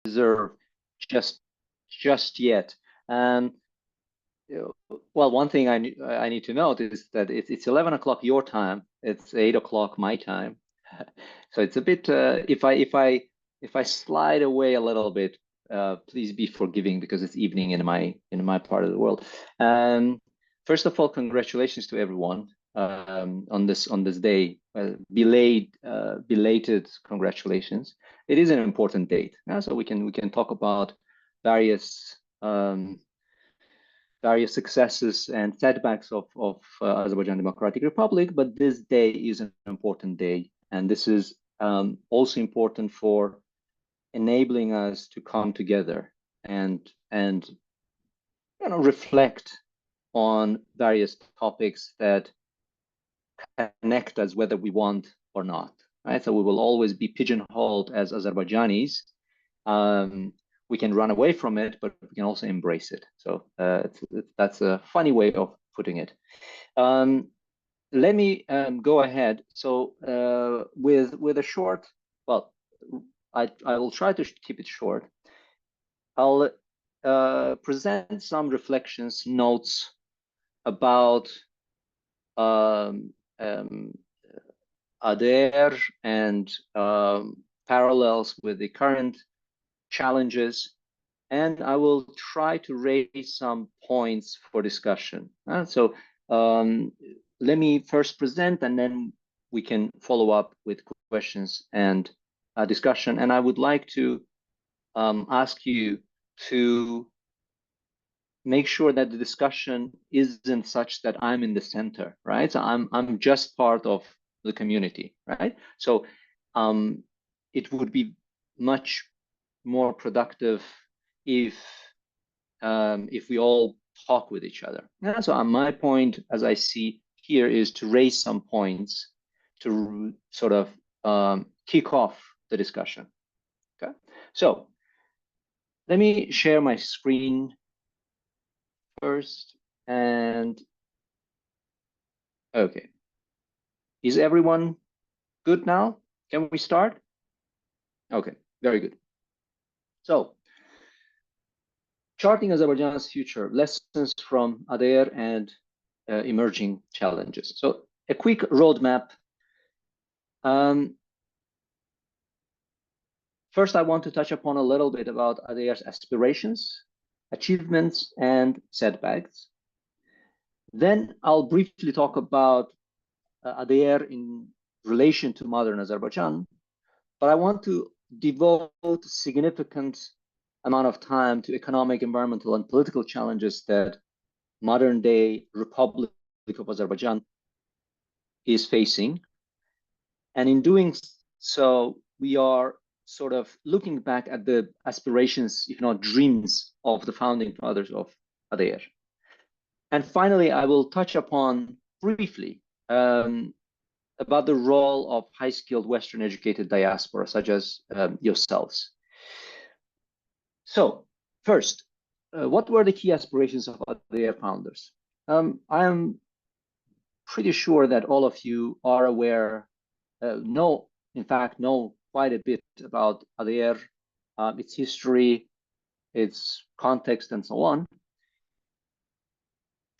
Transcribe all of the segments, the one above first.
deserve just yet. And well, one thing I need to note is that it's 11 o'clock your time. It's 8 o'clock my time. So it's a bit. If I slide away a little bit, please be forgiving because it's evening in my part of the world. First of all, congratulations to everyone on this day. Belated congratulations. It is an important date, so we can talk about various successes and setbacks of Azerbaijan Democratic Republic, but this day is an important day, and this is also important for enabling us to come together and reflect on various topics that connect us whether we want or not. Right, so we will always be pigeonholed as Azerbaijanis. We can run away from it, but we can also embrace it. So that's a funny way of putting it. Let me go ahead. So with a short, well, I will try to keep it short. I'll present some reflections, notes about ADER and parallels with the current challenges, and I will try to raise some points for discussion. So let me first present, and then we can follow up with questions and discussion. And I would like to ask you to make sure that the discussion isn't such that I'm in the center, right? So I'm just part of the community, right? So it would be much more productive if we all talk with each other. Yeah, so my point, as I see here, is to raise some points to sort of kick off the discussion. Okay, so let me share my screen first. And okay, is everyone good now? Can we start? Okay, very good. So, charting Azerbaijan's future, lessons from ADER and emerging challenges. So, a quick roadmap. First, I want to touch upon a little bit about ADER's aspirations, achievements, and setbacks. Then I'll briefly talk about ADER in relation to modern Azerbaijan, but I want to devote significant amount of time to economic, environmental, and political challenges that modern-day Republic of Azerbaijan is facing. And in doing so, we are sort of looking back at the aspirations, if not dreams, of the founding fathers of ADER. And finally, I will touch upon briefly about the role of high-skilled Western-educated diaspora, such as yourselves. So, first, what were the key aspirations of ADER founders? I am pretty sure that all of you are aware, know quite a bit about ADER, its history, its context, and so on.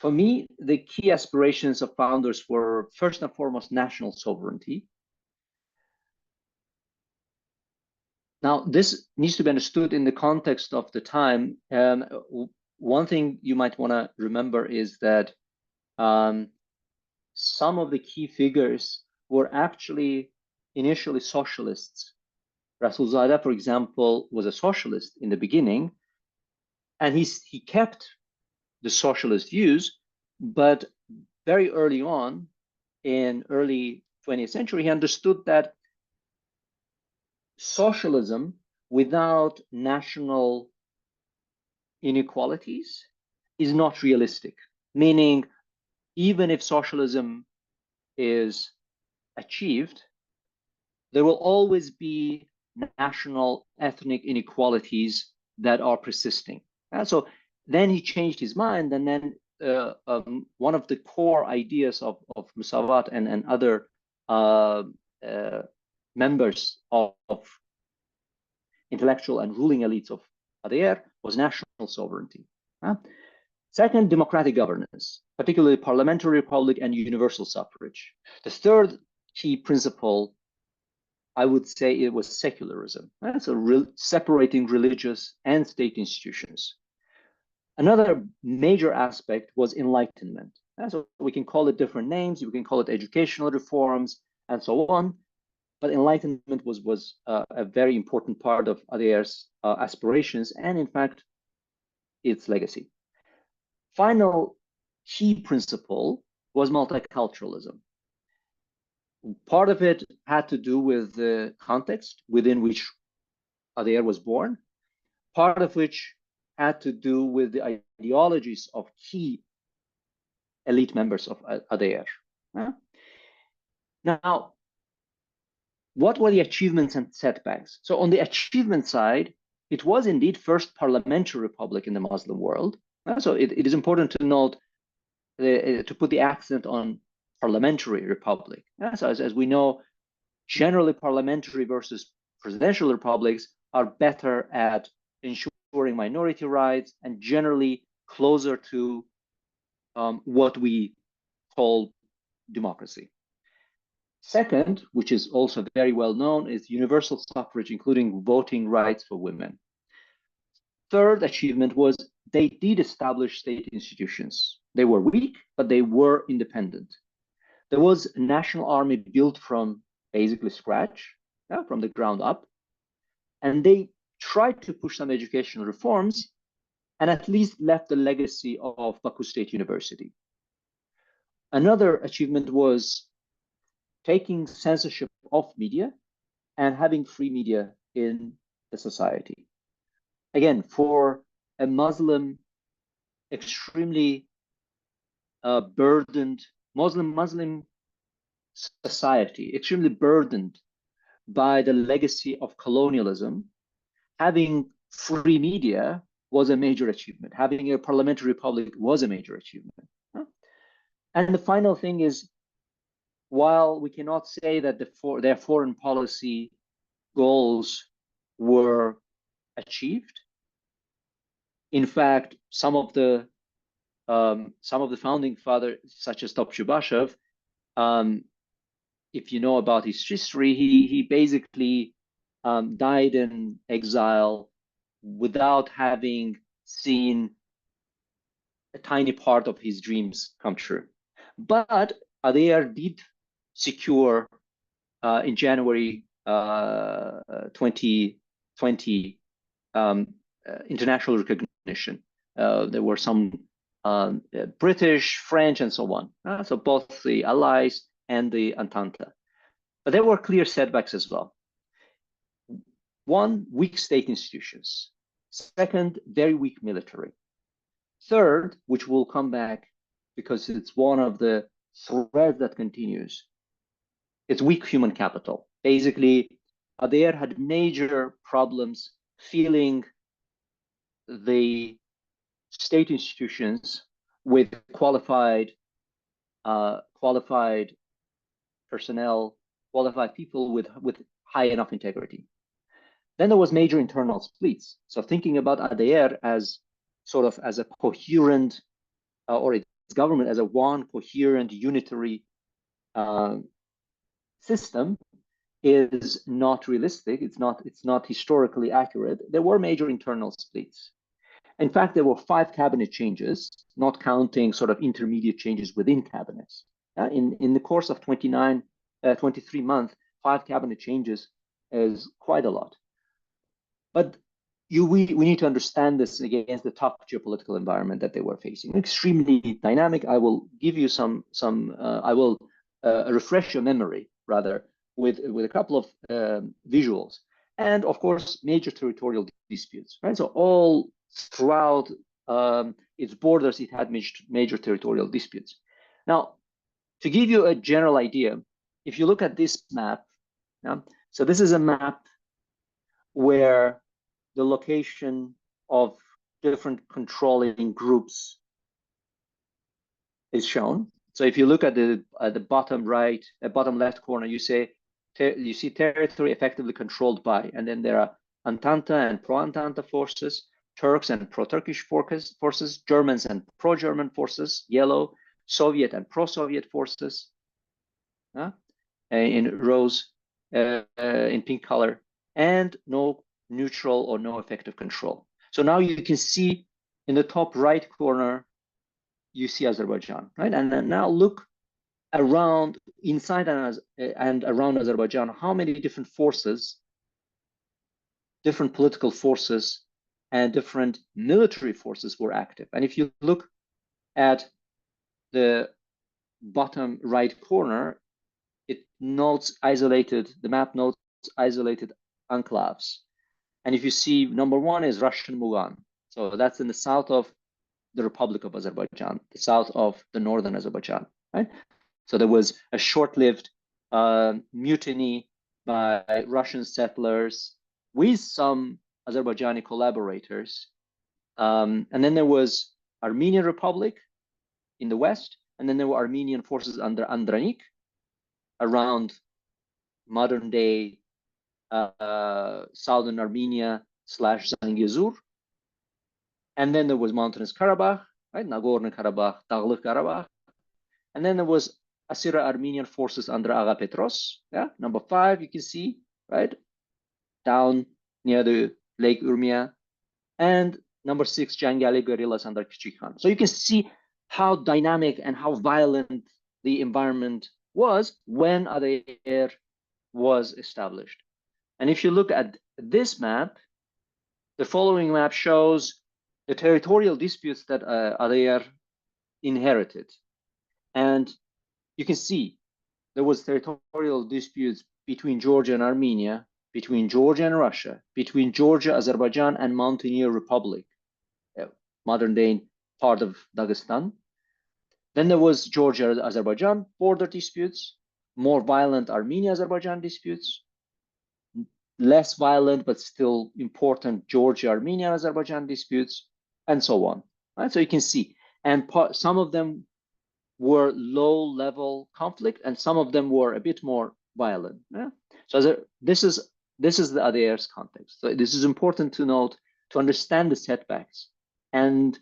For me, the key aspirations of founders were first and foremost national sovereignty. Now, this needs to be understood in the context of the time. One thing you might want to remember is that some of the key figures were actually initially socialists. Rasulzadeh, for example, was a socialist in the beginning, and he kept the socialist views, but very early on, in early 20th century, he understood that socialism without national inequalities is not realistic, meaning even if socialism is achieved, there will always be national ethnic inequalities that are persisting. And so then he changed his mind, and then one of the core ideas of Musavat and other members of intellectual and ruling elites of ADR was national sovereignty. Second, democratic governance, particularly parliamentary republic and universal suffrage. The third key principle, I would say, it was secularism. So separating religious and state institutions. Another major aspect was enlightenment. So we can call it different names, we can call it educational reforms, and so on. But enlightenment was a very important part of ADR's aspirations, and in fact, its legacy. Final key principle was multiculturalism. Part of it had to do with the context within which ADR was born, part of which had to do with the ideologies of key elite members of ADR. Now, what were the achievements and setbacks? So on the achievement side, it was indeed first parliamentary republic in the Muslim world. So it is important to note, to put the accent on parliamentary republic. So as we know, generally parliamentary versus presidential republics are better at ensuring minority rights and generally closer to what we call democracy. Second, which is also very well known, is universal suffrage, including voting rights for women. Third achievement was they did establish state institutions. They were weak, but they were independent. There was a national army built from basically scratch, from the ground up, and they tried to push some educational reforms and at least left the legacy of Baku State University. Another achievement was taking censorship of media and having free media in the society. Again, for a Muslim, extremely burdened, Muslim society, extremely burdened by the legacy of colonialism, having free media was a major achievement. Having a parliamentary republic was a major achievement. And the final thing is, while we cannot say that their foreign policy goals were achieved, in fact, some of the founding fathers, such as Topçu, if you know about his history, he basically died in exile without having seen a tiny part of his dreams come true. But ADR did secure in January 2020 international recognition. There were some British, French, and so on. So both the Allies and the Entente. But there were clear setbacks as well. One, weak state institutions. Second, very weak military. Third, which will come back because it's one of the threads that continues, it's weak human capital. Basically, ADR had major problems filling the state institutions with qualified personnel, qualified people with high enough integrity. Then there was major internal splits. So thinking about ADR as sort of as a coherent, or its government as a one coherent unitary system is not realistic. It's not historically accurate. There were major internal splits. In fact, there were 5 cabinet changes, not counting sort of intermediate changes within cabinets. In the course of 23 months, 5 cabinet changes is quite a lot. But we need to understand this against the tough geopolitical environment that they were facing. Extremely dynamic. I will give you I will refresh your memory rather with a couple of visuals, and of course major territorial disputes. Right. So all throughout its borders, it had major territorial disputes. Now, to give you a general idea, if you look at this map, so this is a map where the location of different controlling groups is shown. So if you look at the bottom right, bottom left corner, you see territory effectively controlled by, and then there are Entente and pro-Entente forces, Turks and pro-Turkish forces, Germans and pro-German forces, yellow, Soviet and pro-Soviet forces, in rose, in pink color, and no neutral or no effective control. So now you can see in the top right corner, you see Azerbaijan, right? And then now look around, inside and around Azerbaijan, how many different forces, different political forces, and different military forces were active. And if you look at the bottom right corner, it notes isolated, the map notes isolated enclaves. And if you see, number one is Russian Mugan. So that's in the south of the Republic of Azerbaijan, the south of the northern Azerbaijan, right? So there was a short-lived mutiny by Russian settlers with some Azerbaijani collaborators. And then there was Armenian Republic in the west, and then there were Armenian forces under Andranik around modern-day southern Armenia / Zangezur. And then there was Mountainous Karabakh, right? Nagorno-Karabakh, Dağlık Karabakh. And then there was Assyria Armenian forces under Aga Petros. Yeah, number 5, you can see, right? Down near the Lake Urmia. And number 6, Jangali guerrillas under Küçük Khan. So you can see how dynamic and how violent the environment was when Adair was established. And if you look at this map, the following map shows the territorial disputes that Adair inherited. And you can see there was territorial disputes between Georgia and Armenia, between Georgia and Russia, between Georgia, Azerbaijan, and Mountaineer Republic, modern-day part of Dagestan. Then there was Georgia-Azerbaijan border disputes, more violent Armenia-Azerbaijan disputes, less violent but still important Georgia-Armenia-Azerbaijan disputes, and so on. Right? So you can see, and some of them were low-level conflict, and some of them were a bit more violent. Yeah? So this is the Adair's context. So this is important to note, to understand the setbacks and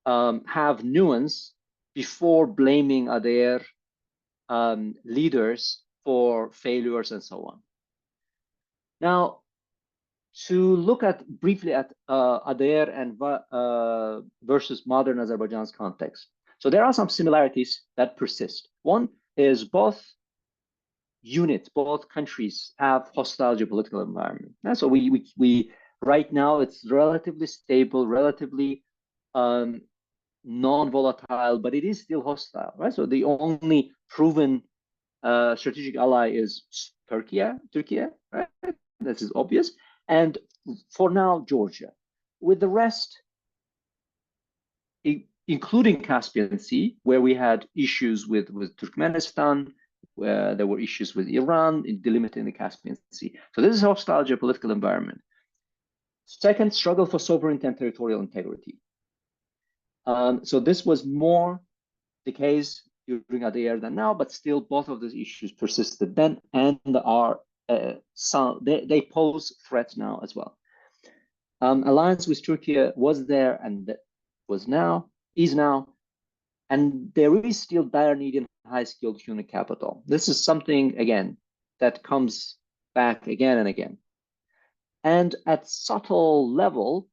have nuance before blaming Adair leaders for failures and so on. Now, to look at briefly at Adair and versus modern Azerbaijan's context. So there are some similarities that persist. One is both units, both countries have hostile geopolitical environment. And so we right now it's relatively stable, relatively non-volatile, but it is still hostile, right? So the only proven strategic ally is Turkey, right? This is obvious. And for now, Georgia. With the rest, including Caspian Sea, where we had issues with Turkmenistan, where there were issues with Iran in delimiting the Caspian Sea. So this is a hostile geopolitical environment. Second, struggle for sovereignty and territorial integrity. So this was more the case during Adair than now, but still both of those issues persisted then and are they pose threats now as well. Alliance with Turkey was there and is now, and there is still dire need in high-skilled human capital. This is something, again, that comes back again and again. And at subtle level,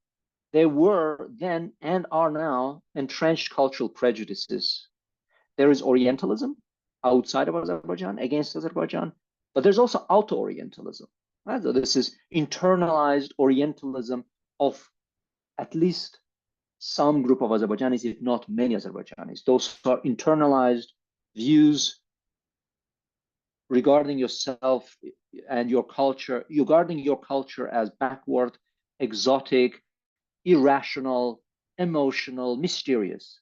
there were then and are now entrenched cultural prejudices. There is Orientalism outside of Azerbaijan, against Azerbaijan, but there's also auto-Orientalism. Right? So this is internalized Orientalism of at least some group of Azerbaijanis, if not many Azerbaijanis. Those are internalized views regarding yourself and your culture, regarding your culture as backward, exotic, irrational, emotional, mysterious.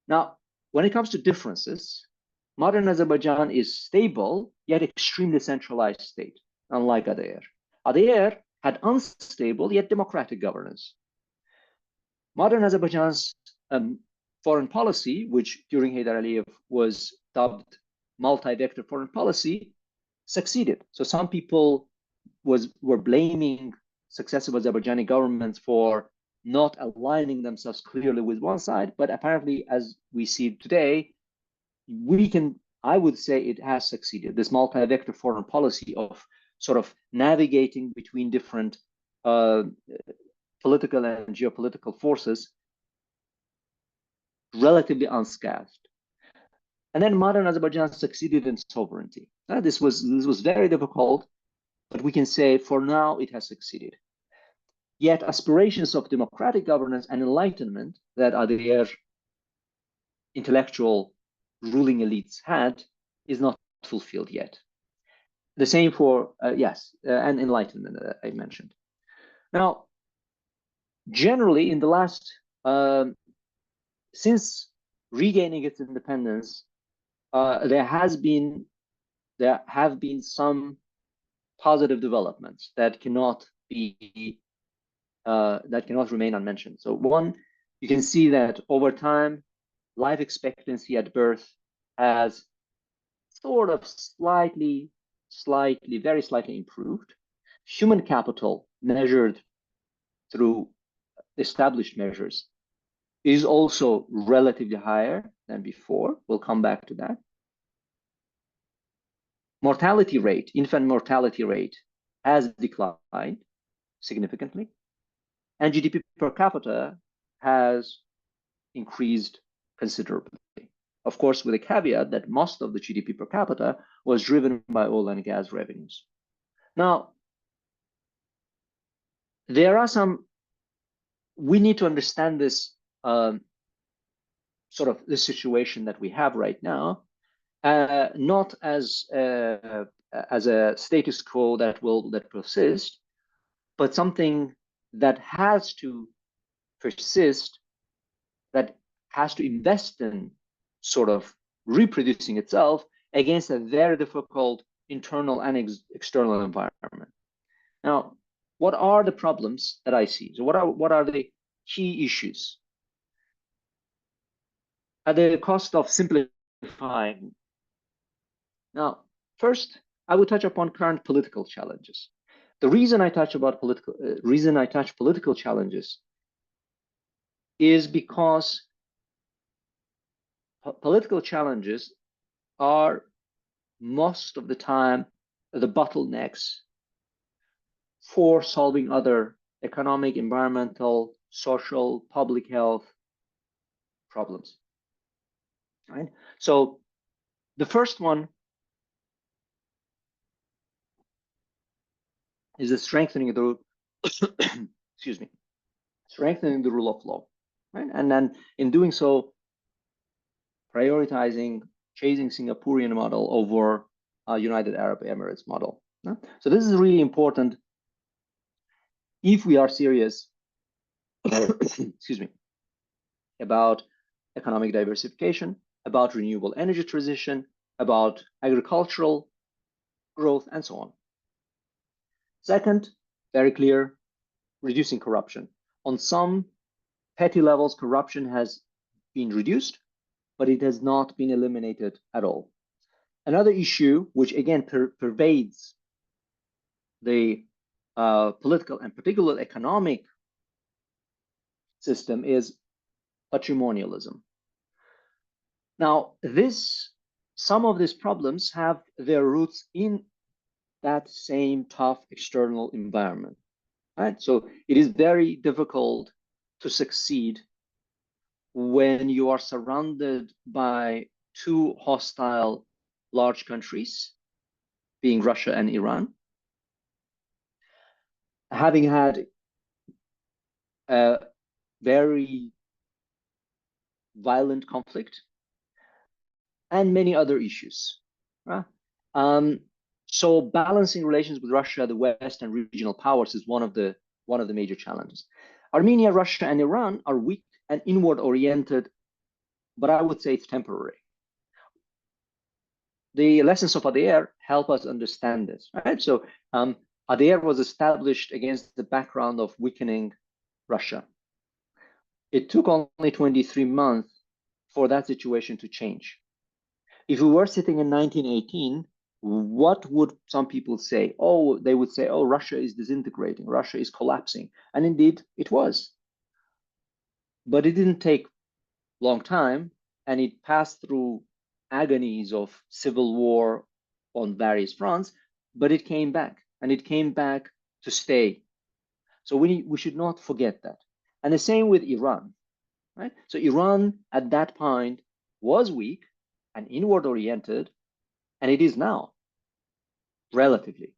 Now, when it comes to differences, modern Azerbaijan is stable, yet extremely centralized state, unlike Adair. Adair had unstable, yet democratic governance. Modern Azerbaijan's foreign policy, which during Heydar Aliyev was dubbed multi-vector foreign policy, succeeded. So some people were blaming successive Azerbaijani governments for not aligning themselves clearly with one side, but apparently, as we see today, I would say it has succeeded. This multi-vector foreign policy of sort of navigating between different political and geopolitical forces relatively unscathed. And then modern Azerbaijan succeeded in sovereignty. This was very difficult, but we can say for now it has succeeded. Yet aspirations of democratic governance and enlightenment that their intellectual ruling elites had is not fulfilled yet. The same for, and enlightenment that I mentioned. Now, generally in the last, since regaining its independence, there have been some positive developments that cannot remain unmentioned. So one, you can see that over time, life expectancy at birth has sort of very slightly improved. Human capital measured through established measures is also relatively higher than before. We'll come back to that. Infant mortality rate has declined significantly, and GDP per capita has increased considerably. Of course, with a caveat that most of the GDP per capita was driven by oil and gas revenues. Now, we need to understand this sort of the situation that we have right now, not as a status quo that persist, but something that has to persist, that has to invest in sort of reproducing itself against a very difficult internal and external environment. Now, what are the problems that I see? So what are the key issues? At the cost of simplifying. Now, first, I will touch upon current political challenges. The reason I touch political challenges is because political challenges are most of the time the bottlenecks for solving other economic, environmental, social, public health problems. Right? So the first one is the strengthening the strengthening the rule of law, right? And then in doing so, chasing Singaporean model over United Arab Emirates model. So this is really important if we are serious about economic diversification, about renewable energy transition, about agricultural growth, and so on. Second, very clear, reducing corruption. On some petty levels, corruption has been reduced, but it has not been eliminated at all. Another issue, which again pervades the political and particularly economic system, is patrimonialism. Now, some of these problems have their roots in that same tough external environment, right? So it is very difficult to succeed when you are surrounded by two hostile large countries, being Russia and Iran, having had a very violent conflict and many other issues. Right? So balancing relations with Russia, the West, and regional powers is one of the major challenges. Armenia, Russia, and Iran are weak and inward-oriented, but I would say it's temporary. The lessons of ADR help us understand this, right? So ADR was established against the background of weakening Russia. It took only 23 months for that situation to change. If we were sitting in 1918, what would some people say? Oh, they would say, oh, Russia is disintegrating, Russia is collapsing. And indeed, it was. But it didn't take a long time, and it passed through agonies of civil war on various fronts, but it came back, and it came back to stay. So we should not forget that. And the same with Iran, right? So Iran at that point was weak and inward oriented, and it is now, relatively.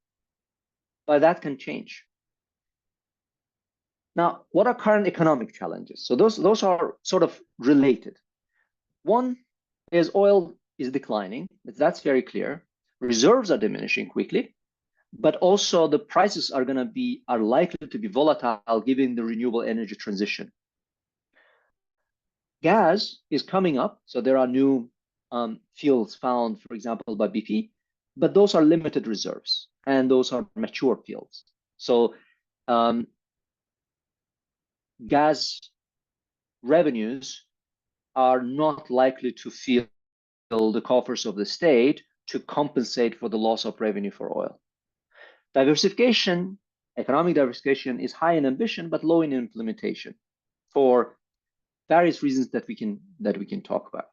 But that can change. Now, what are current economic challenges? So those are sort of related. One is oil is declining. That's very clear. Reserves are diminishing quickly, but also the prices are likely to be volatile given the renewable energy transition. Gas is coming up, so there are new fields found, for example, by BP, but those are limited reserves and those are mature fields. So gas revenues are not likely to fill the coffers of the state to compensate for the loss of revenue for oil. Diversification, economic diversification, is high in ambition but low in implementation for various reasons that we can talk about.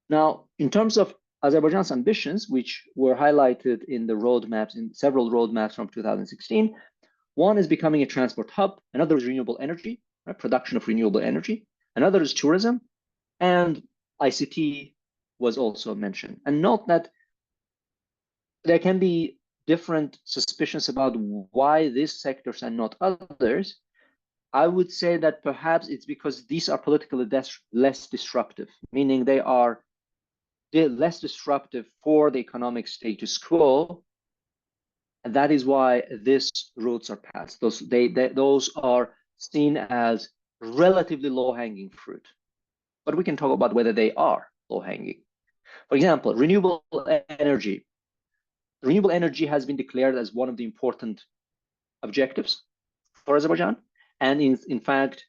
Now, in terms of Azerbaijan's ambitions, which were highlighted in the roadmaps, in several roadmaps from 2016, one is becoming a transport hub, another is renewable energy, right? Production of renewable energy, another is tourism, and ICT was also mentioned. And note that there can be different suspicions about why these sectors and not others. I would say that perhaps it's because these are politically less disruptive, meaning they're less disruptive for the economic status quo, and that is why these routes are passed. Those are seen as relatively low-hanging fruit, but we can talk about whether they are low-hanging. For example, renewable energy. Renewable energy has been declared as one of the important objectives for Azerbaijan, and in fact,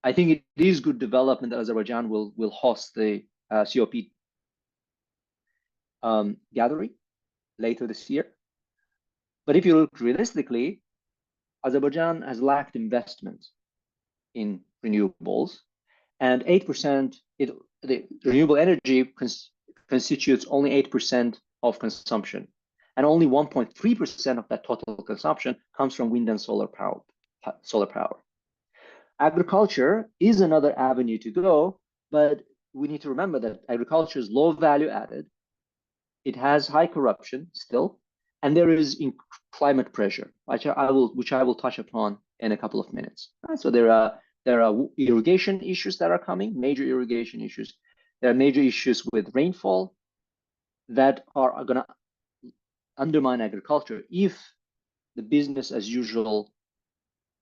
I think it is good development that Azerbaijan will host the COP gathering later this year. But if you look realistically, Azerbaijan has lacked investment in renewables, and 8%, the renewable energy constitutes only 8% of consumption, and only 1.3% of that total consumption comes from wind and solar power. Agriculture is another avenue to go, but we need to remember that agriculture is low value added. It has high corruption still, and there is climate pressure, which I will touch upon in a couple of minutes. So there are irrigation issues that are coming, major irrigation issues. There are major issues with rainfall that are going to undermine agriculture if the business as usual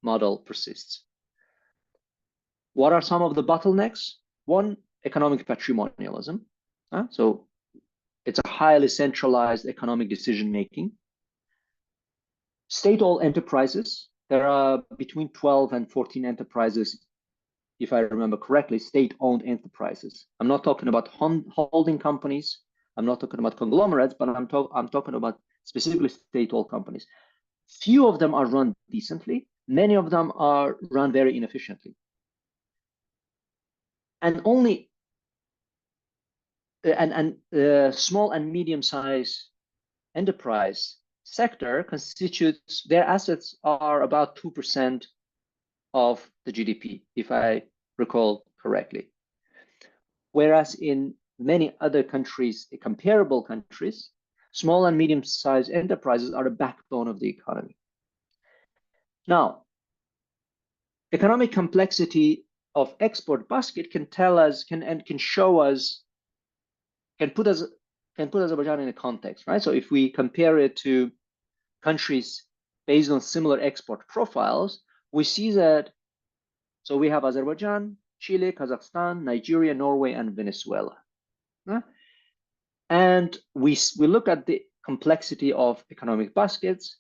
model persists. What are some of the bottlenecks? One, economic patrimonialism. So it's a highly centralized economic decision-making. State-owned enterprises. There are between 12 and 14 enterprises, if I remember correctly, state-owned enterprises. I'm not talking about holding companies. I'm not talking about conglomerates, but I'm talking about specifically state-owned companies. Few of them are run decently. Many of them are run very inefficiently. And only small and medium-sized enterprise sector constitutes, their assets are about 2% of the GDP, if I recall correctly. Whereas in many other countries, comparable countries, small and medium-sized enterprises are the backbone of the economy. Now, economic complexity of export basket can tell us, can put Azerbaijan in a context, right? So if we compare it to countries based on similar export profiles, we see that, so we have Azerbaijan, Chile, Kazakhstan, Nigeria, Norway, and Venezuela. And we look at the complexity of economic baskets,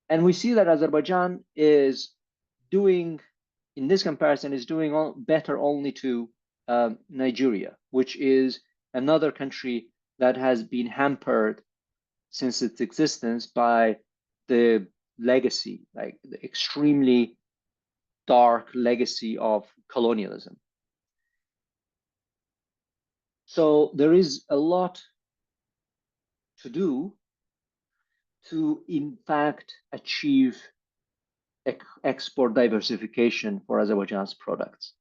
and we see that Azerbaijan is doing, in this comparison, is doing better only to Nigeria, which is another country that has been hampered since its existence by the legacy, like the extremely dark legacy of colonialism. So there is a lot to do to, in fact, achieve export diversification for Azerbaijan's products.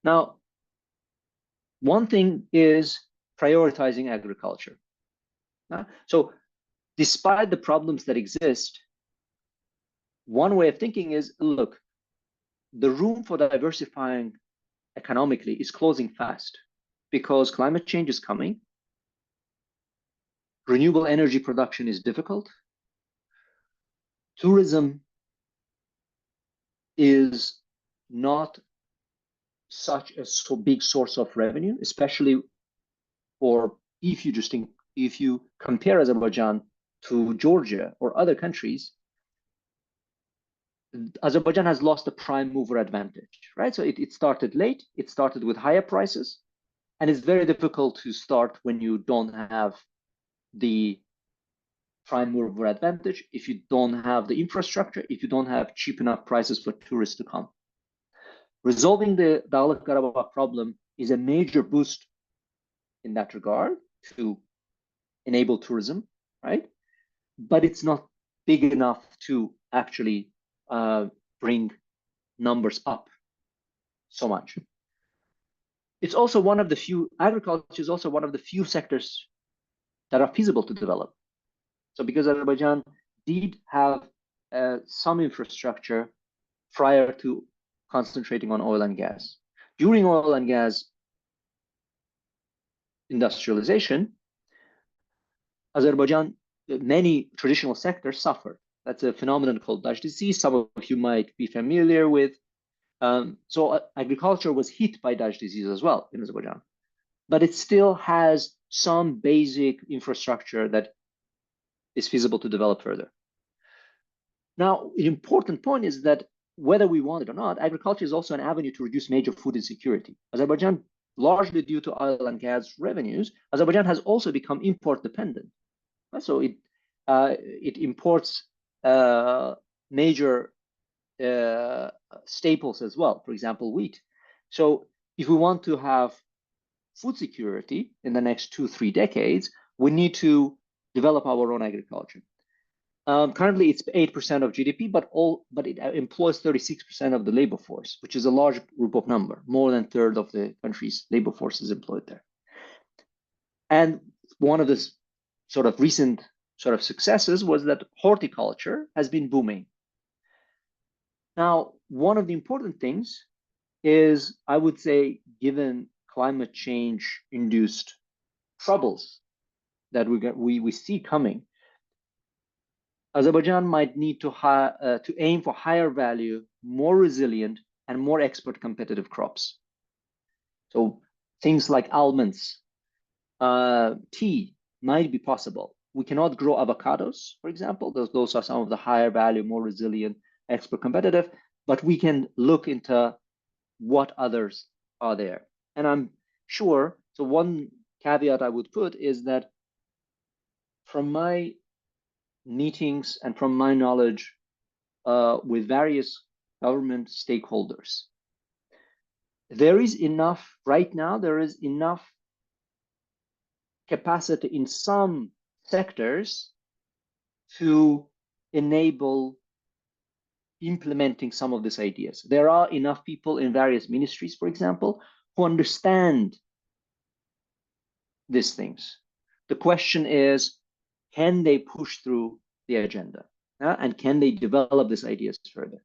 Now, one thing is prioritizing agriculture. So despite the problems that exist, one way of thinking is, look, the room for diversifying economically is closing fast because climate change is coming. Renewable energy production is difficult. Tourism is not such a big source of revenue, especially for if you compare Azerbaijan to Georgia or other countries. Azerbaijan has lost the prime mover advantage, right? So it started late, it started with higher prices, and it's very difficult to start when you don't have the prime mover advantage, if you don't have the infrastructure, if you don't have cheap enough prices for tourists to come. Resolving the Dağlık-Karabakh problem is a major boost in that regard to enable tourism, right? But it's not big enough to actually bring numbers up so much. It's also one of the few, agriculture is also one of the few sectors that are feasible to develop. So because Azerbaijan did have some infrastructure prior to concentrating on oil and gas. During oil and gas industrialization, Azerbaijan, many traditional sectors suffered. That's a phenomenon called Dutch disease. Some of you might be familiar with. So agriculture was hit by Dutch disease as well in Azerbaijan, but it still has some basic infrastructure that is feasible to develop further. Now, an important point is that whether we want it or not, agriculture is also an avenue to reduce major food insecurity. Azerbaijan, largely due to oil and gas revenues, Azerbaijan has also become import dependent. So it imports major staples as well, for example, wheat. So if we want to have food security in the next 2-3 decades, we need to develop our own agriculture. Currently, it's 8% of GDP, but it employs 36% of the labor force, which is a large group of number. More than a third of the country's labor force is employed there. And one of the sort of recent sort of successes was that horticulture has been booming. Now, one of the important things is, I would say, given climate change induced troubles that we see coming, Azerbaijan might need to aim for higher value, more resilient, and more export competitive crops. So things like almonds, tea might be possible. We cannot grow avocados, for example. Those are some of the higher value, more resilient, export competitive, but we can look into what others are there. And I'm sure, so one caveat I would put is that from my meetings and from my knowledge with various government stakeholders, there is enough, right now, there is enough capacity in some sectors to enable implementing some of these ideas. There are enough people in various ministries, for example, who understand these things. The question is, can they push through the agenda? And can they develop these ideas further?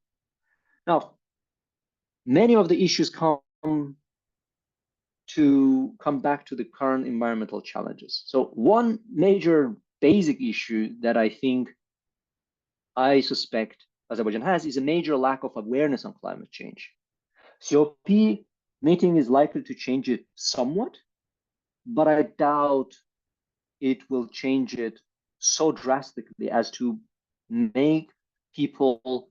Now, many of the issues come back to the current environmental challenges. So one major basic issue that I suspect Azerbaijan has is a major lack of awareness on climate change. COP meeting is likely to change it somewhat, but I doubt it will change it so drastically as to make people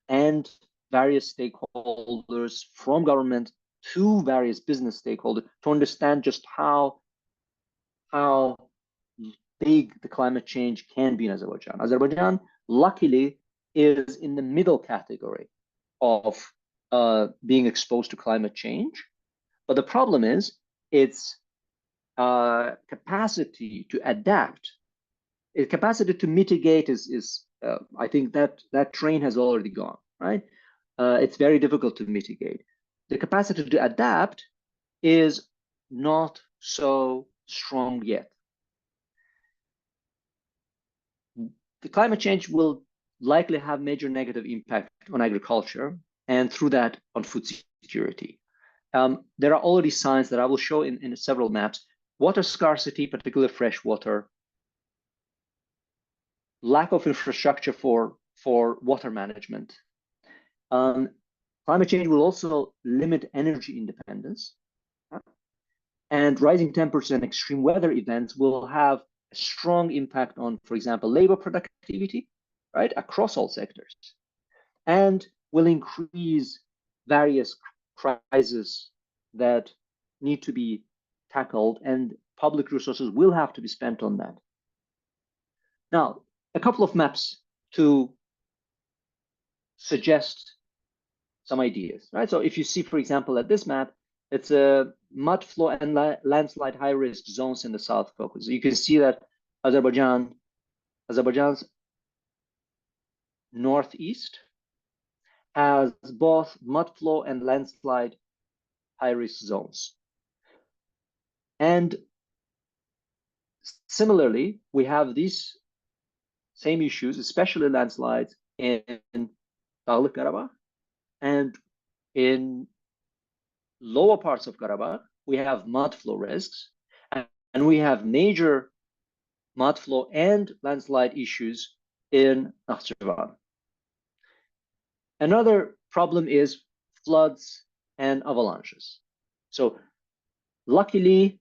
and various stakeholders from government to various business stakeholders to understand just how big the climate change can be in Azerbaijan. Azerbaijan, luckily, is in the middle category of being exposed to climate change. But the problem is its capacity to adapt, its capacity to mitigate is I think that train has already gone, right? It's very difficult to mitigate. The capacity to adapt is not so strong yet. The climate change will likely have major negative impact on agriculture and through that on food security. There are already signs that I will show in several maps. Water scarcity, particularly fresh water, lack of infrastructure for water management. Climate change will also limit energy independence. And rising temperatures and extreme weather events will have a strong impact on, for example, labor productivity, right, across all sectors, and will increase various crises that need to be tackled, and public resources will have to be spent on that. Now, a couple of maps to suggest some ideas, right? So if you see, for example, at this map, it's a mud flow and landslide high-risk zones in the South Caucasus. You can see that Azerbaijan's northeast has both mud flow and landslide high-risk zones. And similarly, we have these same issues, especially landslides in Dağlık Karabakh, and in lower parts of Karabakh, we have mud flow risks, and we have major mud flow and landslide issues in Nakhchivan. Another problem is floods and avalanches. So luckily,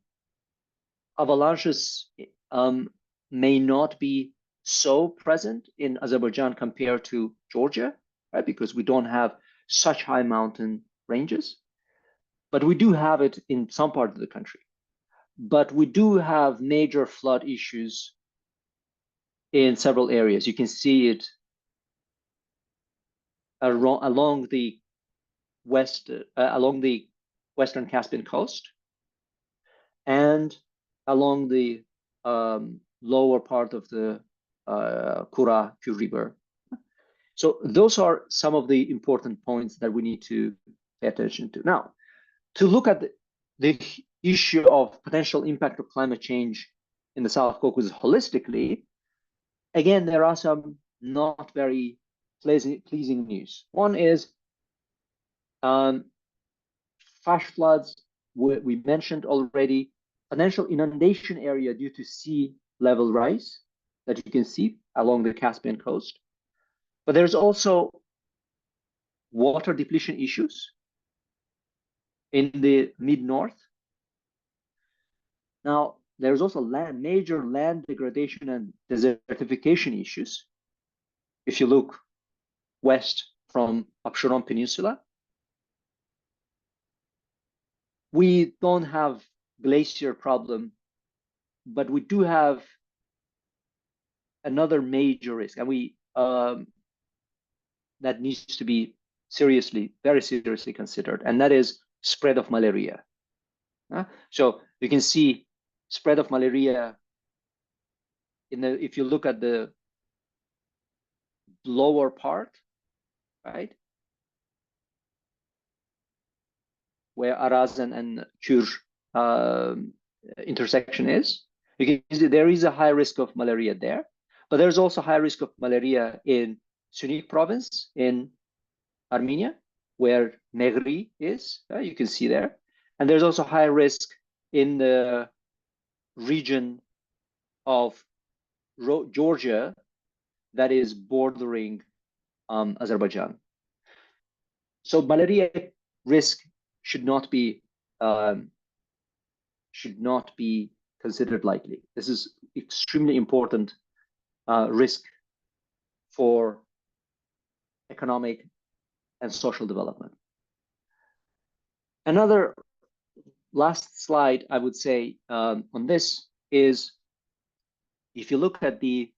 avalanches may not be so present in Azerbaijan compared to Georgia, right? Because we don't have such high mountain ranges, but we do have it in some part of the country. But we do have major flood issues in several areas. You can see it along the western Caspian coast and along the lower part of the Kura River. So those are some of the important points that we need to pay attention to. Now, to look at the issue of potential impact of climate change in the South Caucasus holistically, again, there are some not very pleasing news. One is flash floods, we mentioned already, potential inundation area due to sea level rise that you can see along the Caspian coast. But there's also water depletion issues in the mid-north. Now, there's also major land degradation and desertification issues. If you look west from Absheron Peninsula, we don't have glacier problem, but we do have another major risk, and that needs to be very seriously considered, and that is spread of malaria. So you can see spread of malaria if you look at the lower part, right, where Araz and Kür intersection is. You can see there is a high risk of malaria there, but there's also high risk of malaria in Sunik province in Armenia, where Megri is, you can see there. And there's also high risk in the region of Georgia that is bordering Azerbaijan. So malaria risk should not be considered lightly. This is extremely important risk for economic and social development. Another last slide, I would say, on this is, if you look at the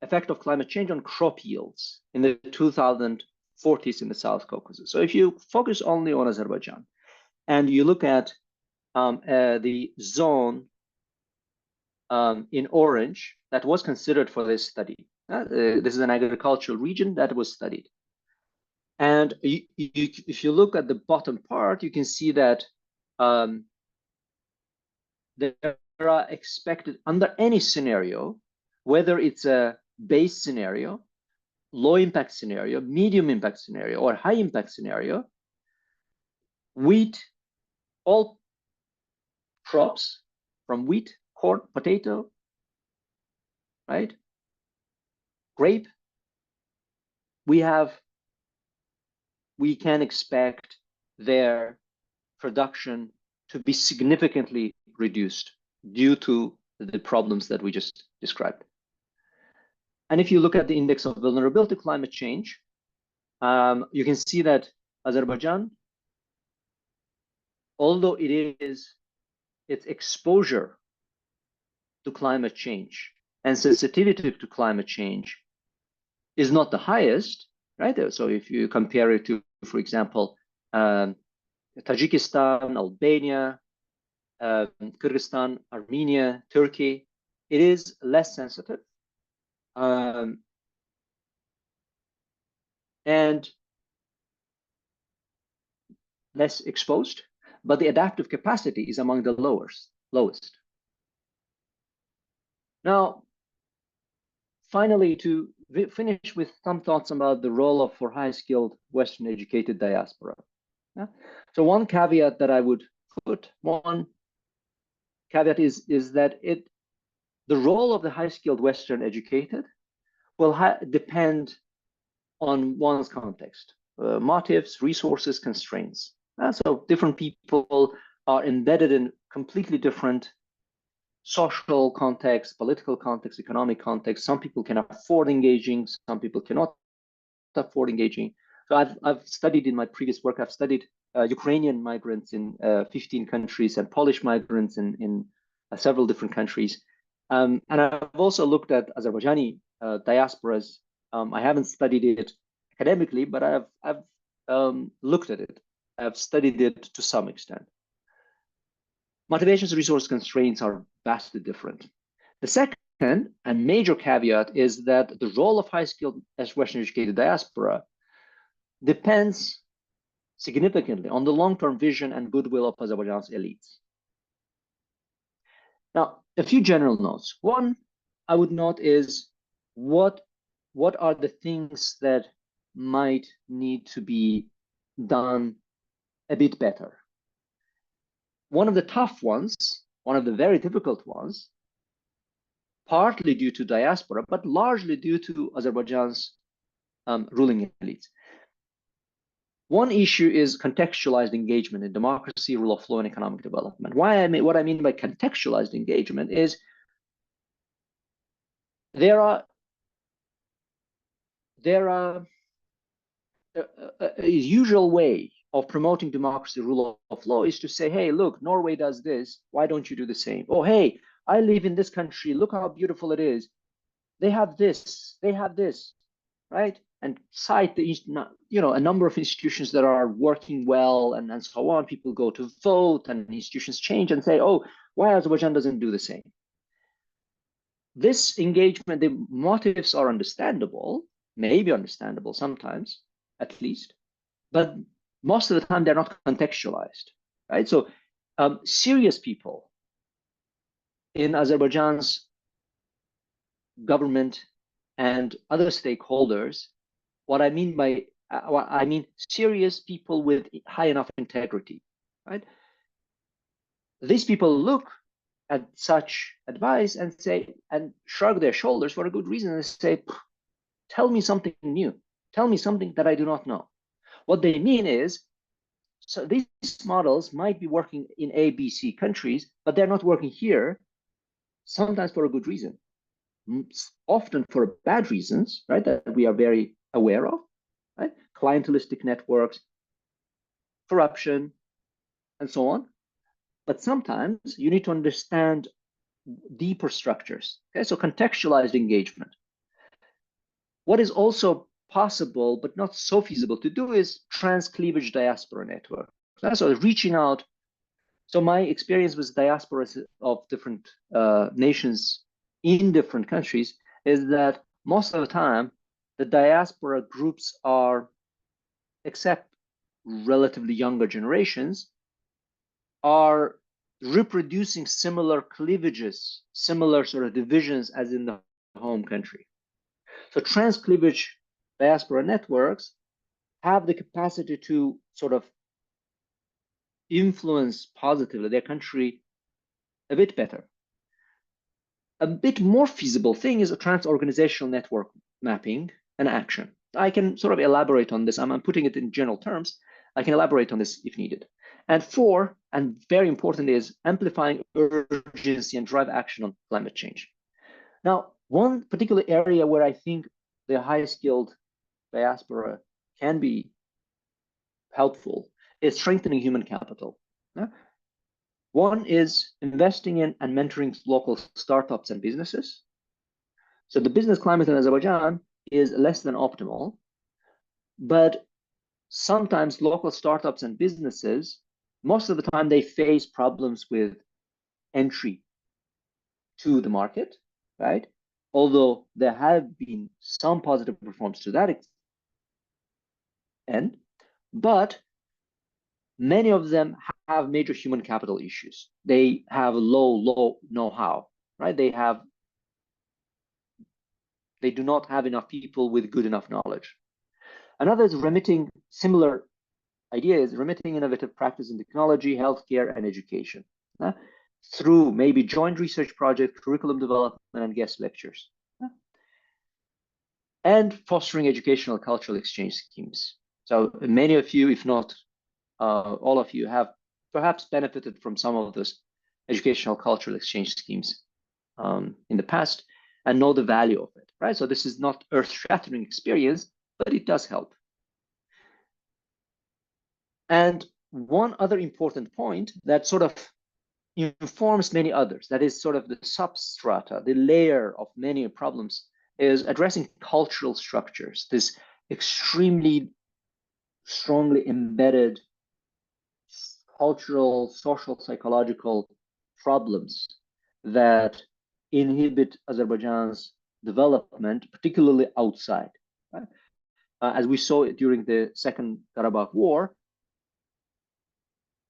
effect of climate change on crop yields in the 2040s in the South Caucasus. So if you focus only on Azerbaijan and you look at the zone in orange that was considered for this study. This is an agricultural region that was studied. And if you look at the bottom part, you can see that there are expected, under any scenario, whether it's a base scenario, low impact scenario, medium impact scenario, or high impact scenario, wheat, all crops from wheat, corn, potato, right? Grape, we can expect their production to be significantly reduced due to the problems that we just described. And if you look at the index of vulnerability to climate change, you can see that Azerbaijan, although its exposure to climate change and sensitivity to climate change is not the highest, right? So if you compare it to, for example, Tajikistan, Albania, Kyrgyzstan, Armenia, Turkey, it is less sensitive. And less exposed, but the adaptive capacity is among the lowest. Now, finally, to finish with some thoughts about the role for high-skilled Western educated diaspora. Yeah? So one caveat that I would put, one caveat is that the role of the high-skilled Western educated will depend on one's context, motives, resources, constraints. So different people are embedded in completely different social context, political context, economic context. Some people can afford engaging, some people cannot afford engaging. So I've studied in my previous work, I've studied Ukrainian migrants in 15 countries and Polish migrants in several different countries. And I've also looked at Azerbaijani diasporas. I haven't studied it academically, but I've looked at it. I've studied it to some extent. Motivations, resource constraints are vastly different. The second and major caveat is that the role of high-skilled Western educated diaspora depends significantly on the long-term vision and goodwill of Azerbaijan's elites. Now, a few general notes. One I would note is what are the things that might need to be done a bit better. One of the tough ones, one of the very difficult ones, partly due to diaspora, but largely due to Azerbaijan's ruling elites. One issue is contextualized engagement in democracy, rule of law, and economic development. What I mean by contextualized engagement is there are a usual way of promoting democracy, rule of law is to say, hey, look, Norway does this. Why don't you do the same? Oh, hey, I live in this country. Look how beautiful it is. They have this, right? And cite a number of institutions that are working well and so on. People go to vote and institutions change and say, oh, why Azerbaijan doesn't do the same? This engagement, the motives are understandable, maybe understandable sometimes, at least, but most of the time they're not contextualized, right? So serious people in Azerbaijan's government and other stakeholders, what I mean serious people with high enough integrity, right? These people look at such advice and say, and shrug their shoulders for a good reason and say, tell me something new. Tell me something that I do not know. What they mean is, so these models might be working in A, B, C countries, but they're not working here, sometimes for a good reason, often for bad reasons, right, that we are very aware of, right? Clientelistic networks, corruption, and so on. But sometimes you need to understand deeper structures. Okay, so contextualized engagement. What is also possible, but not so feasible to do, is trans-cleavage diaspora network. So reaching out. So my experience with diasporas of different nations in different countries is that most of the time, the diaspora groups are, except relatively younger generations, are reproducing similar cleavages, similar sort of divisions as in the home country. So trans-cleavage diaspora networks have the capacity to sort of influence positively their country a bit better. A bit more feasible thing is a trans-organizational network mapping and action. I can sort of elaborate on this. I'm putting it in general terms. I can elaborate on this if needed. And four, and very important, is amplifying urgency and drive action on climate change. Now, one particular area where I think the high-skilled diaspora can be helpful is strengthening human capital. One is investing in and mentoring local startups and businesses. So the business climate in Azerbaijan is less than optimal, but sometimes local startups and businesses, most of the time, they face problems with entry to the market, right? Although there have been some positive reforms to that end, but many of them have major human capital issues. They have low know-how, right? They do not have enough people with good enough knowledge. Another is remitting, similar idea is remitting innovative practice in technology, healthcare, and education through maybe joint research projects, curriculum development, and guest lectures. And fostering educational cultural exchange schemes. So many of you, if not all of you, have perhaps benefited from some of those educational cultural exchange schemes in the past and know the value of it, right? So this is not earth-shattering experience, but it does help. And one other important point that sort of informs many others, that is sort of the substrata, the layer of many problems, is addressing cultural structures, this extremely strongly embedded cultural, social, psychological problems that inhibit Azerbaijan's development, particularly outside. Right? As we saw during the Second Karabakh War,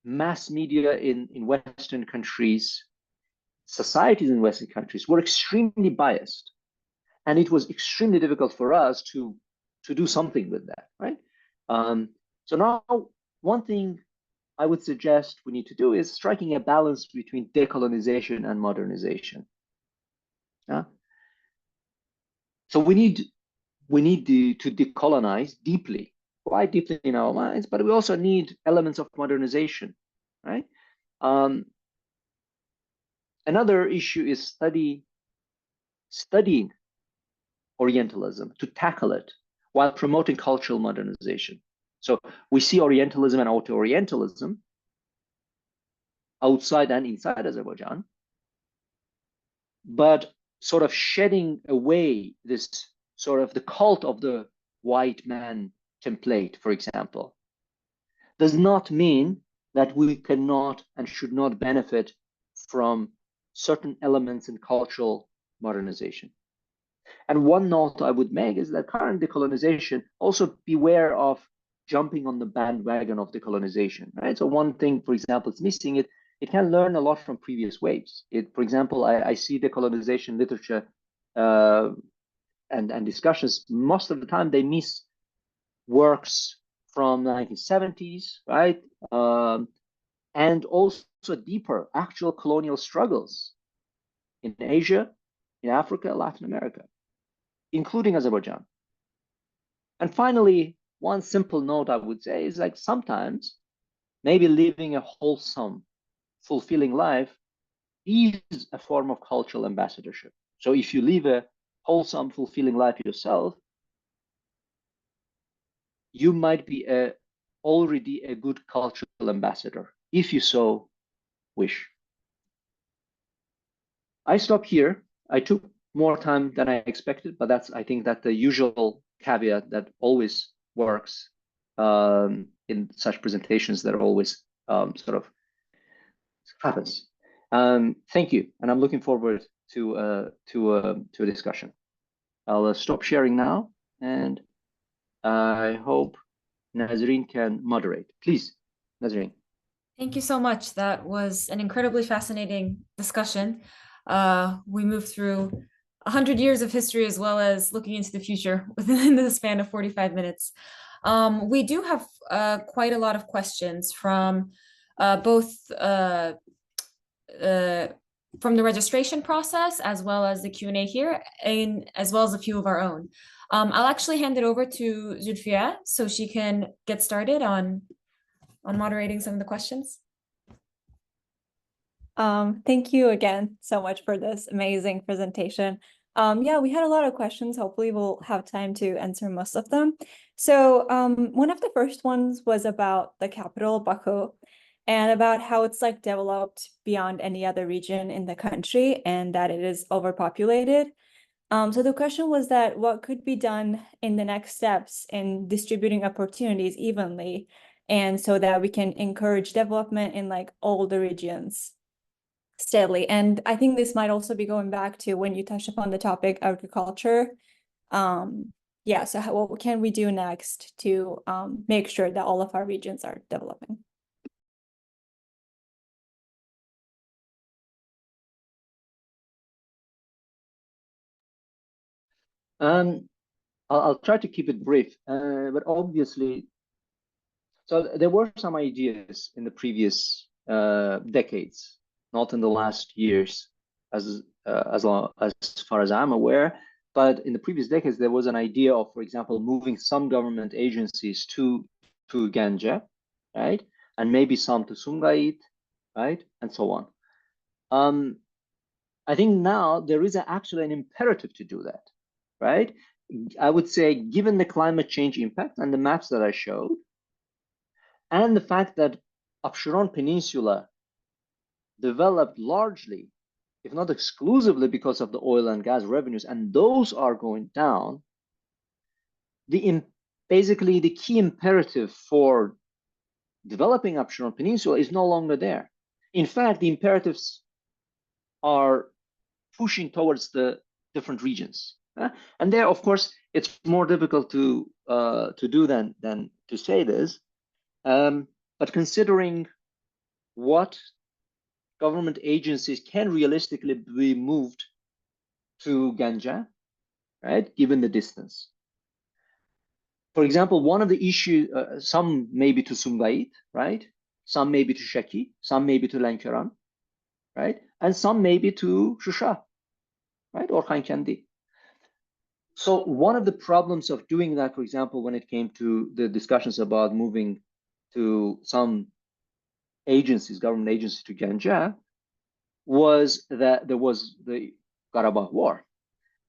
mass media in Western countries, societies in Western countries were extremely biased. And it was extremely difficult for us to do something with that, right? So now, one thing I would suggest we need to do is striking a balance between decolonization and modernization. So we need to decolonize deeply, quite deeply in our minds, but we also need elements of modernization, right? Another issue is studying Orientalism, to tackle it while promoting cultural modernization. So we see Orientalism and auto-Orientalism outside and inside Azerbaijan, but sort of shedding away this sort of the cult of the white man template, for example, does not mean that we cannot and should not benefit from certain elements in cultural modernization. And one note I would make is that current decolonization, also beware of jumping on the bandwagon of decolonization, right? So one thing, for example, is missing it. It can learn a lot from previous waves. For example, I see decolonization literature and discussions. Most of the time, they miss works from the 1970s, right? And also deeper actual colonial struggles in Asia, in Africa, Latin America, including Azerbaijan. And finally, one simple note I would say is like sometimes maybe living a wholesome, fulfilling life is a form of cultural ambassadorship. So if you live a wholesome, fulfilling life yourself, you might be already a good cultural ambassador, if you so wish. I stop here. I took more time than I expected, but I think that the usual caveat that always works in such presentations that always sort of happens. Thank you, and I'm looking forward to a discussion. I'll stop sharing now, and I hope Nazreen can moderate. Please, Nazreen. Thank you so much. That was an incredibly fascinating discussion. We moved through 100 years of history as well as looking into the future within the span of 45 minutes. We do have quite a lot of questions from both from the registration process as well as the Q&A here, and as well as a few of our own. I'll actually hand it over to Zulfiya so she can get started on moderating some of the questions. Thank you again so much for this amazing presentation. Yeah, we had a lot of questions. Hopefully we'll have time to answer most of them. So one of the first ones was about the capital, Baku, and about how it's like developed beyond any other region in the country and that it is overpopulated. So the question was that what could be done in the next steps in distributing opportunities evenly, and so that we can encourage development in like all the regions steadily. And I think this might also be going back to when you touched upon the topic agriculture. Yeah, so what can we do next to make sure that all of our regions are developing? I'll try to keep it brief, but obviously, so there were some ideas in the previous decades, not in the last years, as far as I'm aware, but in the previous decades there was an idea of, for example, moving some government agencies to Ganja, right, and maybe some to Sumgait, right, and so on. I think now there is actually an imperative to do that, right? I would say, given the climate change impact and the maps that I showed, and the fact that Absheron Peninsula developed largely, if not exclusively, because of the oil and gas revenues, and those are going down, basically the key imperative for developing Absheron Peninsula is no longer there. In fact, the imperatives are pushing towards the different regions. And there, of course, it's more difficult to do than to say this. But considering what government agencies can realistically be moved to Ganja, right, given the distance. For example, one of the issues, some maybe to Sumgait, right? Some maybe to Shaki, some maybe to Lankaran, right? And some maybe to Shusha, right, or Khankandi. So one of the problems of doing that, for example, when it came to the discussions about moving to some agencies, government agencies to Ganja, was that there was the Karabakh War,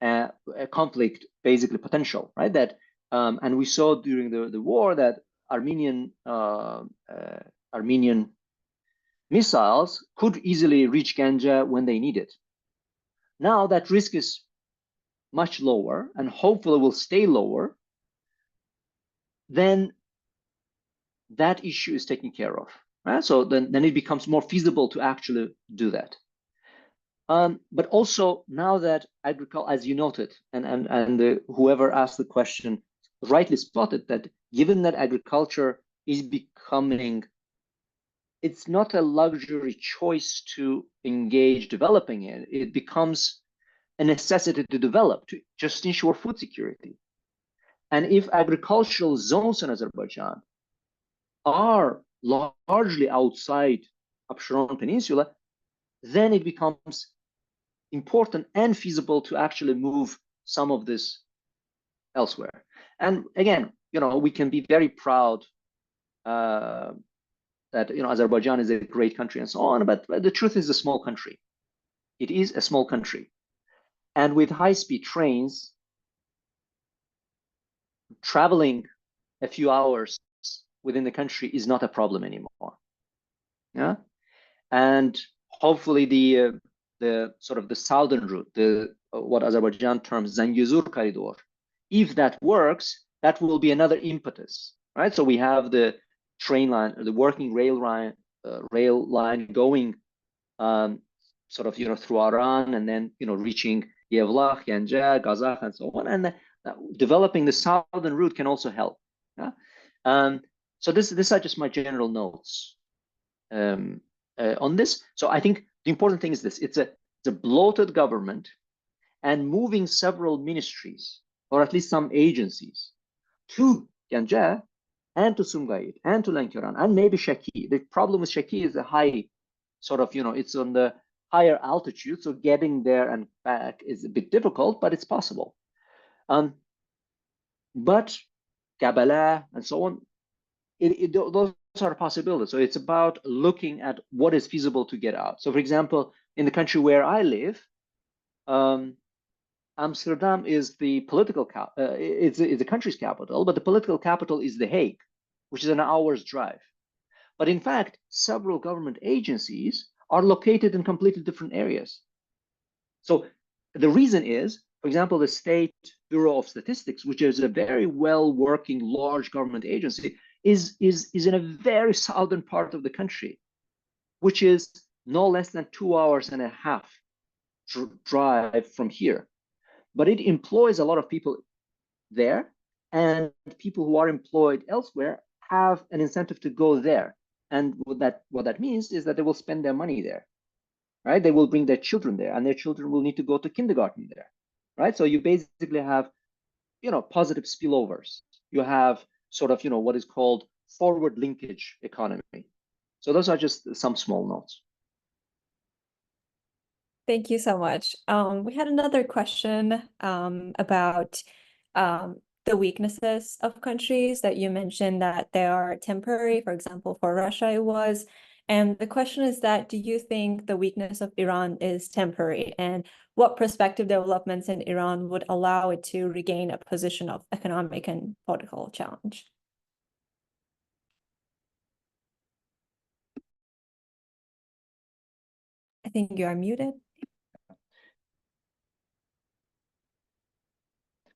a conflict basically potential, right? That and we saw during the war that Armenian missiles could easily reach Ganja when they need it. Now that risk is much lower and hopefully will stay lower, then that issue is taken care of, right? So then it becomes more feasible to actually do that. But also now that agriculture, as you noted, and whoever asked the question rightly spotted that given that agriculture is becoming, it's not a luxury choice to engage developing it. It becomes a necessity to develop to just ensure food security. And if agricultural zones in Azerbaijan are largely outside Absheron Peninsula, then it becomes important and feasible to actually move some of this elsewhere. And again, we can be very proud that Azerbaijan is a great country and so on, but the truth is a small country. It is a small country. And with high-speed trains, traveling a few hours within the country is not a problem anymore. Yeah, and hopefully the sort of the southern route, the what Azerbaijan terms Zangezur corridor, if that works, that will be another impetus, right? So we have the train line, the working rail line going sort of, through Iran, and then, reaching Yevlakh, Ganja, Kazakh, and so on. And developing the southern route can also help. Yeah? So this are just my general notes on this. So I think the important thing is this: it's a bloated government, and moving several ministries, or at least some agencies, to Ganja and to Sumgayit and to Lankaran and maybe Shaki. The problem with Shaki is the high sort of, it's on the higher altitude, so getting there and back is a bit difficult, but it's possible. But Kabbalah and so on, those are possibilities. So it's about looking at what is feasible to get out. So, for example, in the country where I live, Amsterdam is the political it's the country's capital, but the political capital is The Hague, which is an hour's drive. But in fact, several government agencies are located in completely different areas. So the reason is, for example, the State Bureau of Statistics, which is a very well working large government agency, is in a very southern part of the country, which is no less than 2.5 hours drive from here. But it employs a lot of people there, and people who are employed elsewhere have an incentive to go there. And what that means is that they will spend their money there, right? They will bring their children there, and their children will need to go to kindergarten there, right? So you basically have, positive spillovers. You have sort of, what is called forward linkage economy. So those are just some small notes. Thank you so much. We had another question about the weaknesses of countries that you mentioned that they are temporary. For example, for Russia, it was. And the question is that, do you think the weakness of Iran is temporary? And what prospective developments in Iran would allow it to regain a position of economic and political challenge? I think you are muted.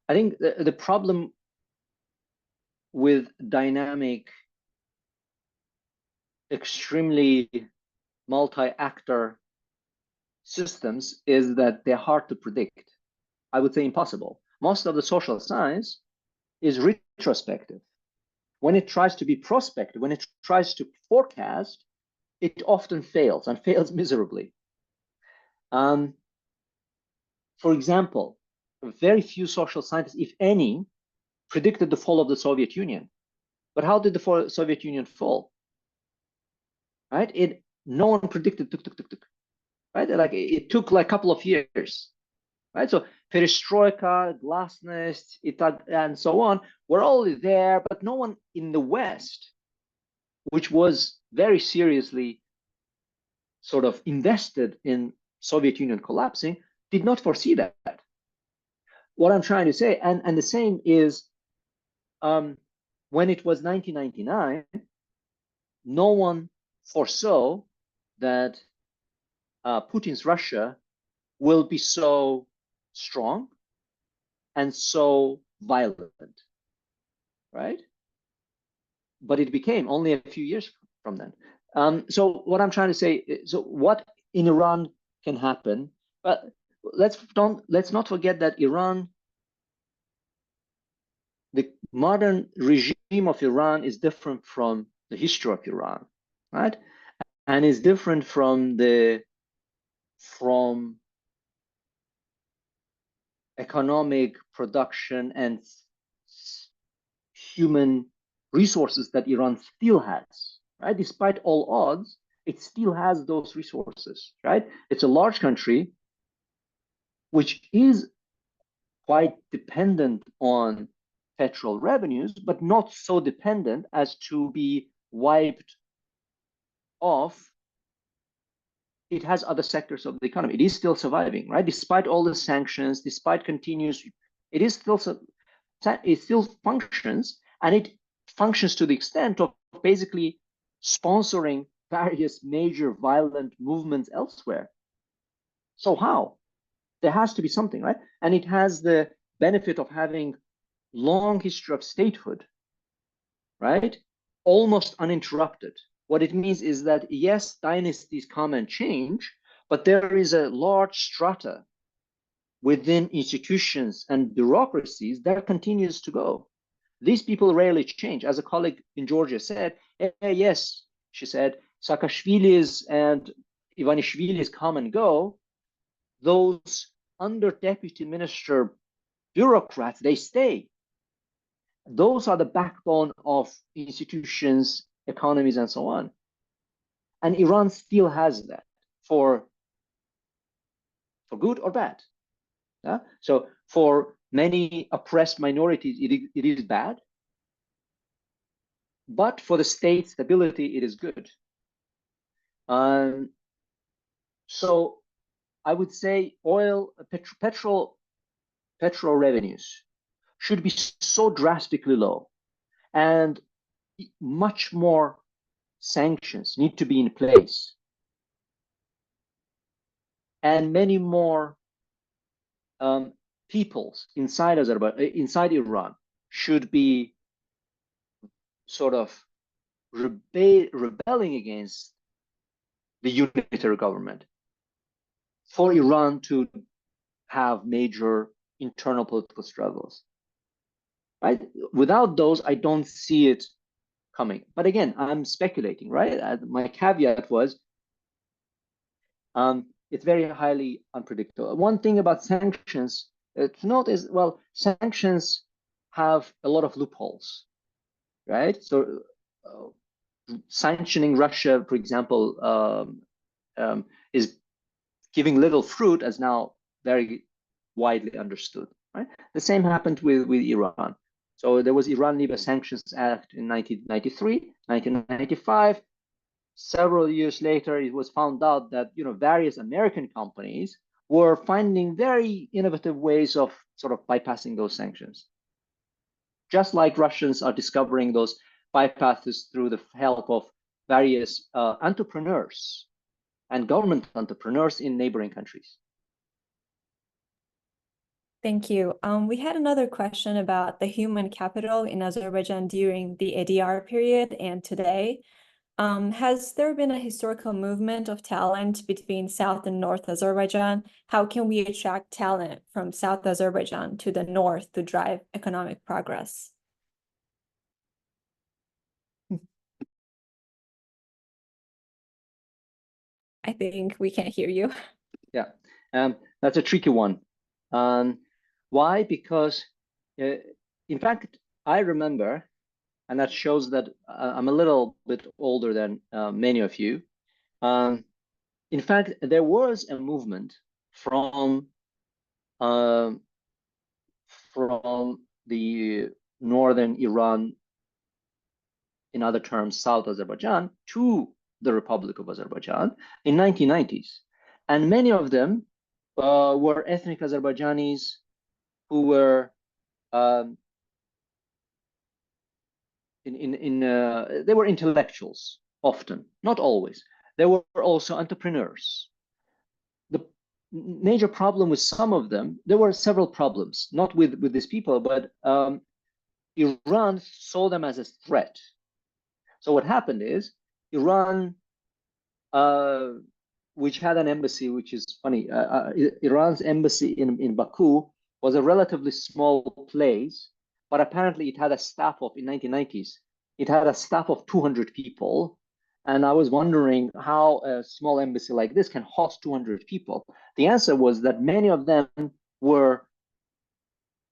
I think the problem with dynamic, extremely multi-actor systems is that they're hard to predict. I would say impossible. Most of the social science is retrospective. When it tries to be prospective, when it tries to forecast, it often fails, and fails miserably. For example, very few social scientists, if any, predicted the fall of the Soviet Union. But how did the Soviet Union fall? Right? No one predicted right? Like it took like a couple of years, right? So perestroika, glasnost, and so on were all there, but no one in the West, which was very seriously sort of invested in Soviet Union collapsing, did not foresee that. What I'm trying to say, and the same is when it was 1999, no one foresaw that Putin's Russia will be so strong and so violent, right? But it became only a few years from then. So what I'm trying to say, so what in Iran can happen? But let's not forget that Iran, the modern regime of Iran is different from the history of Iran, right? And is different from economic production and human resources that Iran still has, right? Despite all odds, it still has those resources, right? It's a large country which is quite dependent on petrol revenues, but not so dependent as to be wiped off. It has other sectors of the economy. It is still surviving, right? Despite all the sanctions, despite continuous, it still functions, and it functions to the extent of basically sponsoring various major violent movements elsewhere. So how? There has to be something, right? And it has the benefit of having long history of statehood, right? Almost uninterrupted. What it means is that, yes, dynasties come and change, but there is a large strata within institutions and bureaucracies that continues to go. These people rarely change. As a colleague in Georgia said, yes, she said, Saakashvili's and Ivanishvili's come and go. Those under deputy minister bureaucrats, they stay. Those are the backbone of institutions, economies, and so on. And Iran still has that for good or bad. Yeah? So for many oppressed minorities, it is bad. But for the state stability, it is good. So I would say petrol revenues should be so drastically low, and much more sanctions need to be in place, and many more peoples inside Iran should be sort of rebelling against the unitary government for Iran to have major internal political struggles. Right? Without those, I don't see it coming. But again, I'm speculating, right? My caveat was it's very highly unpredictable. One thing about sanctions to note is, well, sanctions have a lot of loopholes, right? So sanctioning Russia, for example, is giving little fruit, as now very widely understood, right? The same happened with Iran. So there was Iran-Libya Sanctions Act in 1993, 1995. Several years later, it was found out that various American companies were finding very innovative ways of sort of bypassing those sanctions. Just like Russians are discovering those bypasses through the help of various entrepreneurs and government entrepreneurs in neighboring countries. Thank you. We had another question about the human capital in Azerbaijan during the ADR period and today. Has there been a historical movement of talent between South and North Azerbaijan? How can we attract talent from South Azerbaijan to the North to drive economic progress? I think we can't hear you. Yeah, that's a tricky one. Why? Because, in fact, I remember, and that shows that I'm a little bit older than many of you. In fact, there was a movement from the northern Iran, in other terms, South Azerbaijan, to the Republic of Azerbaijan in 1990s. And many of them were ethnic Azerbaijanis who were they were intellectuals, often, not always. They were also entrepreneurs. The major problem with some of them, there were several problems, not with these people, but Iran saw them as a threat. So what happened is Iran, which had an embassy, which is funny, Iran's embassy in Baku was a relatively small place, but apparently it had a staff of, in 1990s, it had a staff of 200 people. And I was wondering how a small embassy like this can host 200 people. The answer was that many of them were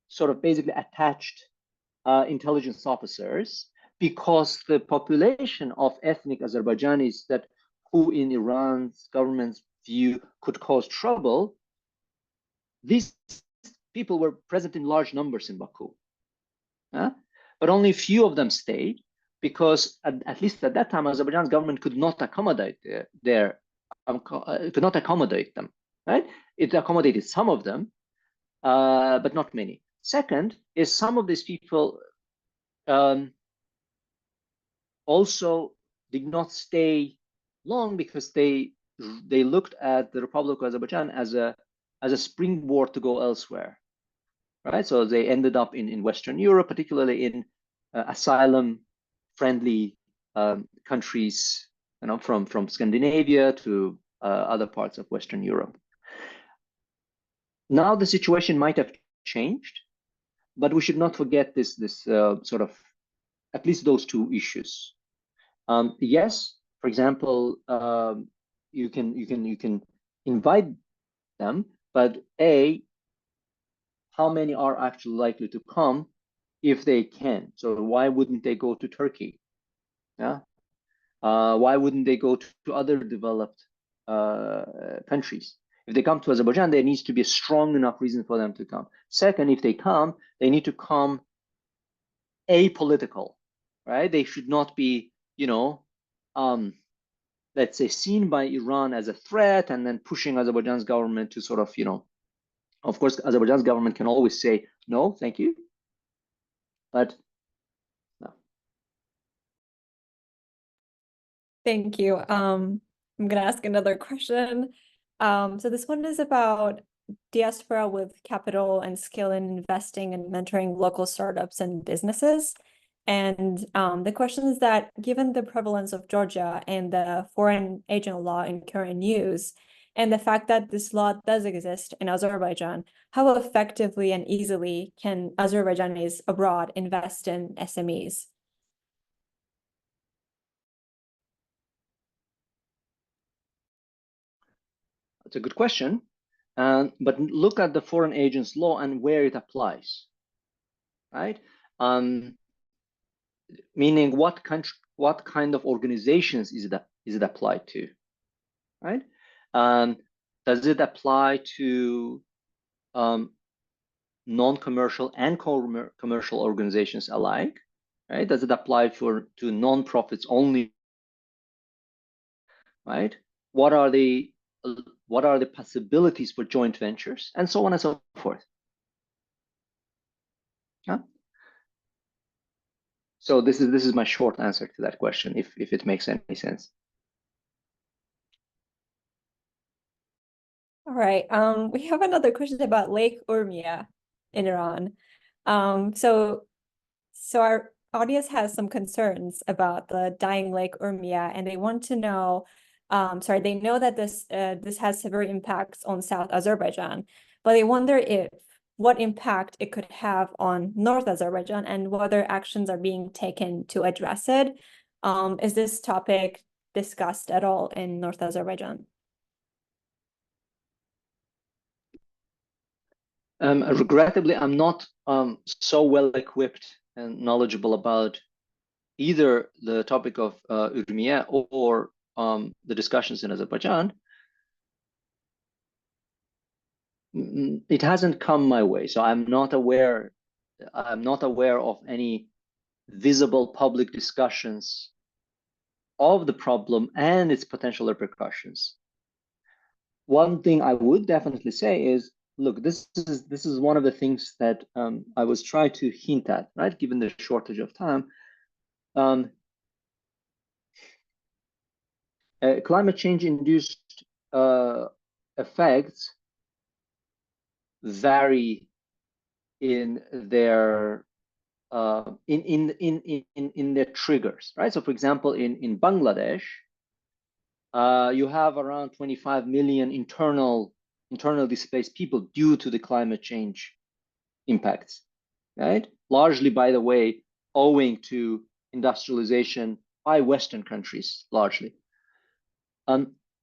sort of basically attached intelligence officers, because the population of ethnic Azerbaijanis who in Iran's government's view could cause trouble, these people were present in large numbers in Baku. But only a few of them stayed, because at least at that time, Azerbaijan's government could not accommodate could not accommodate them, right? It accommodated some of them, but not many. Second is some of these people also did not stay long because they looked at the Republic of Azerbaijan as a springboard to go elsewhere, right? So they ended up in Western Europe, particularly in asylum-friendly countries, from Scandinavia to other parts of Western Europe. Now the situation might have changed, but we should not forget this sort of, at least those two issues. Yes, for example, you can invite them, but how many are actually likely to come if they can? So why wouldn't they go to Turkey? Yeah. Why wouldn't they go to other developed countries? If they come to Azerbaijan, there needs to be a strong enough reason for them to come. Second, if they come, they need to come apolitical, right? They should not be, let's say, seen by Iran as a threat and then pushing Azerbaijan's government to sort of, of course, Azerbaijan's government can always say, no, thank you. But no. Thank you. I'm going to ask another question. So this one is about diaspora with capital and skill in investing and mentoring local startups and businesses. And the question is that given the prevalence of Georgia and the foreign agent law in current use, and the fact that this law does exist in Azerbaijan, how effectively and easily can Azerbaijanis abroad invest in SMEs? It's a good question. But look at the foreign agents law and where it applies, right? Meaning what kind of organizations is it applied to, right? Does it apply to non-commercial and commercial organizations alike, right? Does it apply to non-profits only, right? What are the possibilities for joint ventures, and so on and so forth? Yeah. So this is my short answer to that question, if it makes any sense. All right. We have another question about Lake Urmia in Iran. So our audience has some concerns about the dying Lake Urmia, and they want to know, they know that this has severe impacts on South Azerbaijan, but they wonder what impact it could have on North Azerbaijan and whether actions are being taken to address it. Is this topic discussed at all in North Azerbaijan? Regrettably, I'm not so well equipped and knowledgeable about either the topic of Urmia or the discussions in Azerbaijan. It hasn't come my way, so I'm not aware of any visible public discussions of the problem and its potential repercussions. One thing I would definitely say is, look, this is one of the things that I was trying to hint at, right? Given the shortage of time, climate change induced effects vary in their in their triggers, right? So, for example, in Bangladesh, you have around 25 million internal displaced people due to the climate change impacts, right? Largely, by the way, owing to industrialization by Western countries, largely.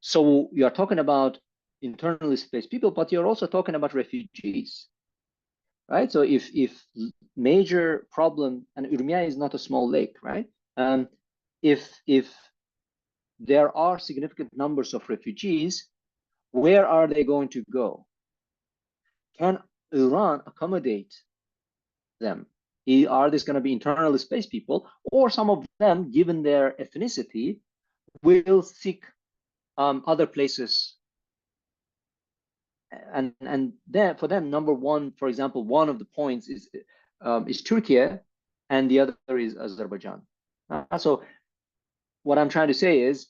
So you're talking about internally displaced people, but you're also talking about refugees, right? So if major problem, and Urmia is not a small lake, right? If there are significant numbers of refugees, where are they going to go? Can Iran accommodate them? Are these going to be internally displaced people, or some of them, given their ethnicity, will seek other places? And then for them, number one, for example, one of the points is Turkey, and the other is Azerbaijan. So what I'm trying to say is,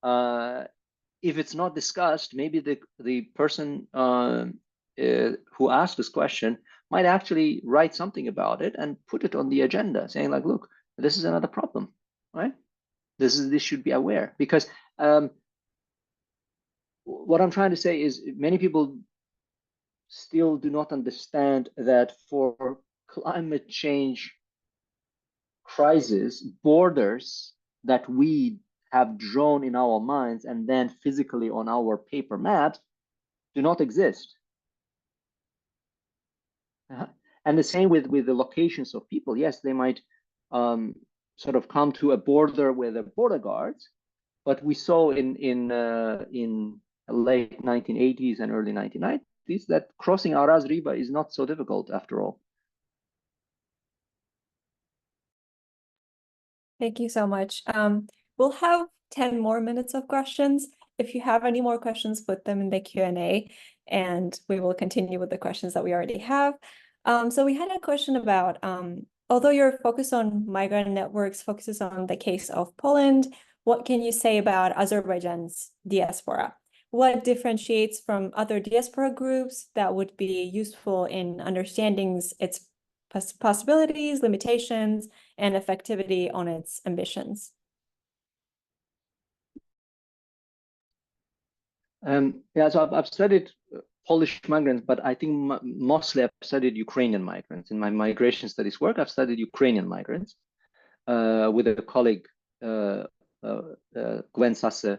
if it's not discussed, maybe the person who asked this question might actually write something about it and put it on the agenda, saying like, look, this is another problem, right? This should be aware, because what I'm trying to say is many people still do not understand that for climate change crisis, borders that we have drawn in our minds and then physically on our paper maps do not exist. And the same with the locations of people. Yes, they might sort of come to a border with the border guards, but we saw in late 1980s and early 1990s that crossing Araz Riva is not so difficult after all. Thank you so much. We'll have 10 more minutes of questions. If you have any more questions, put them in the Q&A, and we will continue with the questions that we already have. So we had a question about, although your focus on migrant networks focuses on the case of Poland, what can you say about Azerbaijan's diaspora? What differentiates from other diaspora groups that would be useful in understanding its possibilities, limitations, and effectivity on its ambitions? Yeah, so I've studied Polish migrants, but I think mostly I've studied Ukrainian migrants. In my migration studies work, I've studied Ukrainian migrants with a colleague, Gwen Sasse.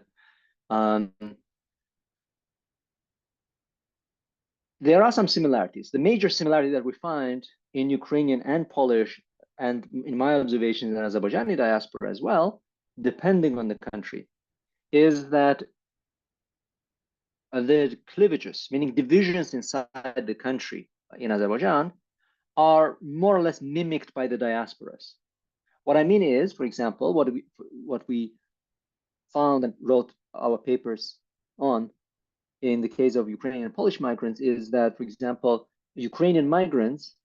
There are some similarities. The major similarity that we find in Ukrainian and Polish, and in my observations in Azerbaijani diaspora as well, depending on the country, is that the cleavages, meaning divisions inside the country in Azerbaijan, are more or less mimicked by the diasporas. What I mean is, for example, what we found and wrote our papers on in the case of Ukrainian and Polish migrants is that, for example, Ukrainian migrants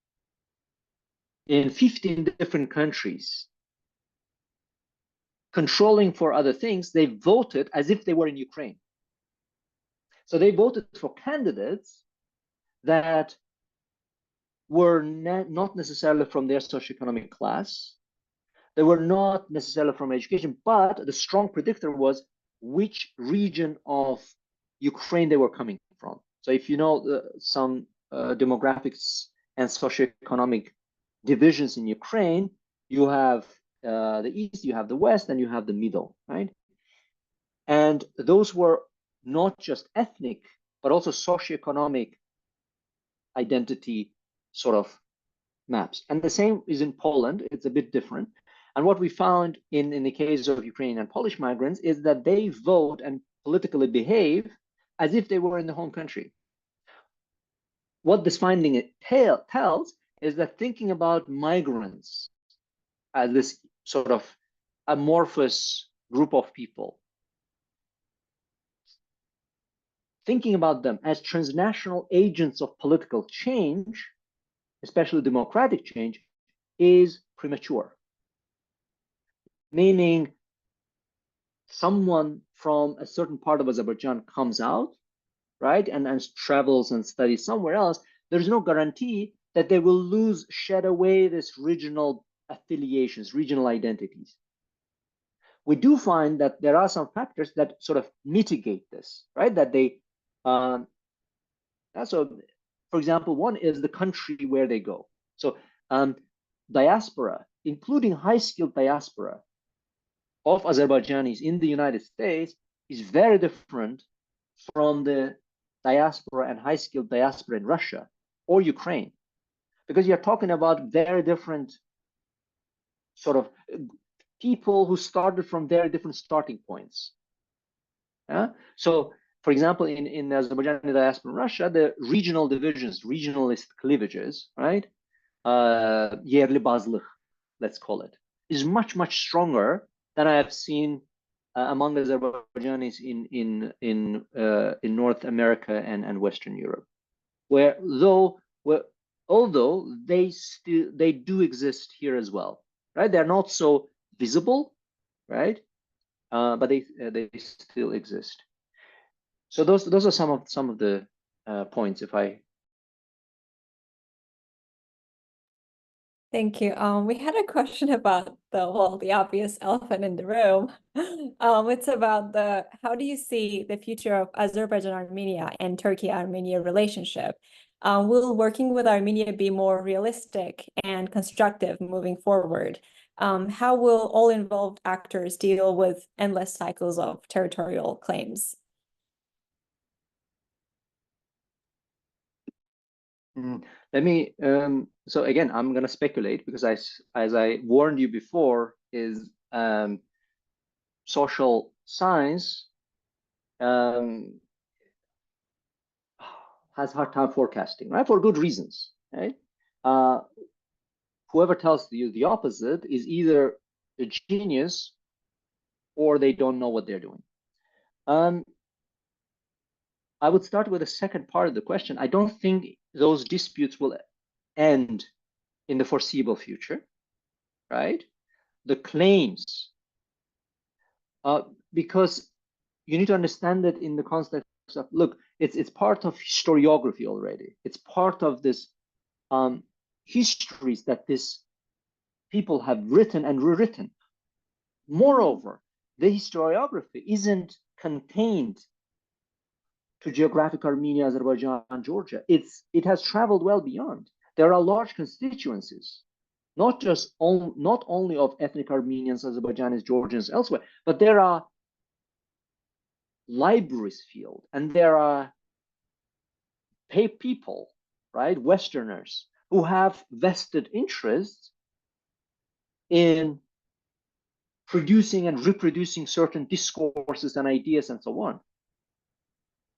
in 15 different countries, controlling for other things, they voted as if they were in Ukraine. So they voted for candidates that were not necessarily from their socioeconomic class. They were not necessarily from education, but the strong predictor was which region of Ukraine they were coming from. So if you know some demographics and socioeconomic divisions in Ukraine, you have the East, you have the West, and you have the middle, right? And those were not just ethnic, but also socioeconomic identity sort of maps. And the same is in Poland. It's a bit different. And what we found in the case of Ukrainian and Polish migrants is that they vote and politically behave as if they were in the home country. What this finding tells is that thinking about migrants as this sort of amorphous group of people, thinking about them as transnational agents of political change, especially democratic change, is premature. Meaning someone from a certain part of Azerbaijan comes out, right, and travels and studies somewhere else, there's no guarantee that they will shed away this regional affiliations, regional identities. We do find that there are some factors that sort of mitigate this, right? That they, so for example, one is the country where they go. So diaspora, including high-skilled diaspora of Azerbaijanis in the United States, is very different from the diaspora and high-skilled diaspora in Russia or Ukraine, because you're talking about very different sort of people who started from very different starting points. Yeah? So, for example, in Azerbaijani diaspora in Russia, the regional divisions, regionalist cleavages, right? Yerli bazlık, let's call it, is much, much stronger than I have seen among Azerbaijanis in North America and Western Europe, although they do exist here as well, right? They're not so visible, right? but they still exist. So those are some of the points. If I Thank you. We had a question about the obvious elephant in the room. It's about how do you see the future of Azerbaijan-Armenia and Turkey-Armenia relationship? Will working with Armenia be more realistic and constructive moving forward? How will all involved actors deal with endless cycles of territorial claims? Let me, so again, I'm going to speculate because as I warned you before, is social science has hard time forecasting, right? For good reasons, right? Whoever tells you the opposite is either a genius or they don't know what they're doing. I would start with the second part of the question. I don't think those disputes will end in the foreseeable future, right? The claims, because you need to understand that in the context of, look, it's part of historiography already. It's part of this histories that these people have written and rewritten. Moreover, the historiography isn't contained to geographic Armenia, Azerbaijan, and Georgia. It has traveled well beyond. There are large constituencies, not only of ethnic Armenians, Azerbaijanis, Georgians elsewhere, but there are libraries filled, and there are people, right, Westerners, who have vested interests in producing and reproducing certain discourses and ideas and so on.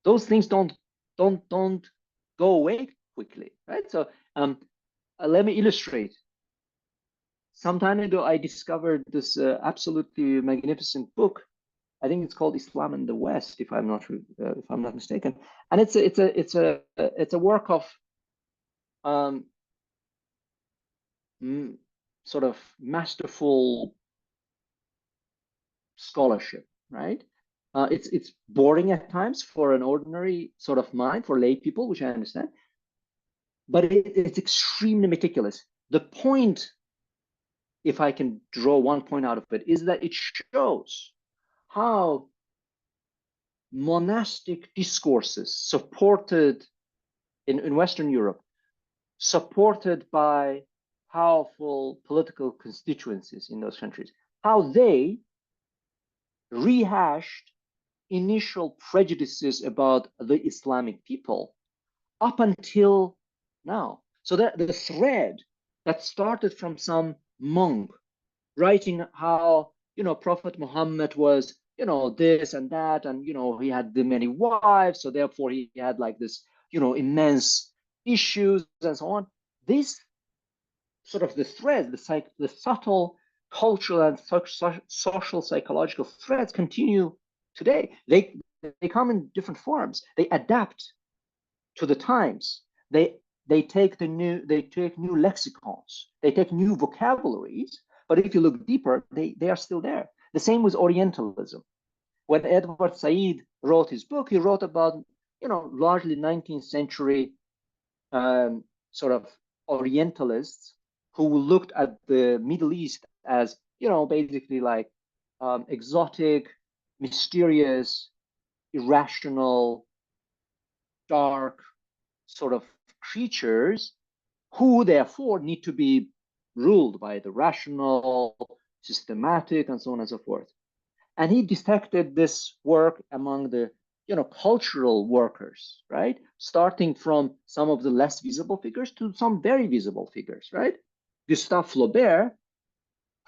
Those things don't go away quickly, right? So let me illustrate. Some time ago, I discovered this absolutely magnificent book. I think it's called Islam in the West, if I'm not mistaken. And it's a work of sort of masterful scholarship, right? It's boring at times for an ordinary sort of mind, for lay people, which I understand, but it's extremely meticulous. The point, if I can draw one point out of it, is that it shows how monastic discourses supported in Western Europe, supported by powerful political constituencies in those countries, how they rehashed initial prejudices about the Islamic people up until now. So that the thread that started from some monk writing how, Prophet Muhammad was, this and that, and, he had the many wives, so therefore he had like this, immense issues and so on. This sort of the thread, the subtle cultural and social psychological threads continue today. They come in different forms. They adapt to the times. They take new lexicons. They take new vocabularies. But if you look deeper, they are still there. The same with Orientalism. When Edward Said wrote his book, he wrote about largely 19th century sort of Orientalists who looked at the Middle East as basically like exotic, mysterious, irrational, dark sort of creatures who therefore need to be ruled by the rational, systematic, and so on and so forth. And he detected this work among the cultural workers, right? Starting from some of the less visible figures to some very visible figures, right? Gustave Flaubert,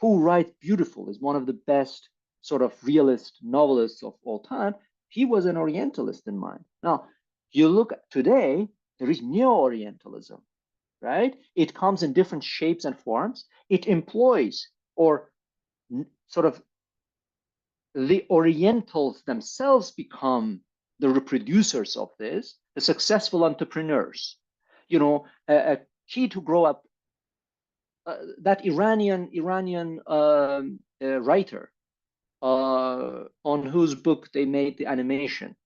who writes beautiful, is one of the best sort of realist novelists of all time. He was an Orientalist in mind. Now, you look today, there is neo-Orientalism, right? It comes in different shapes and forms. It employs or sort of the Orientals themselves become the reproducers of this, the successful entrepreneurs. A kid to grow up, that Iranian writer, on whose book they made the animation,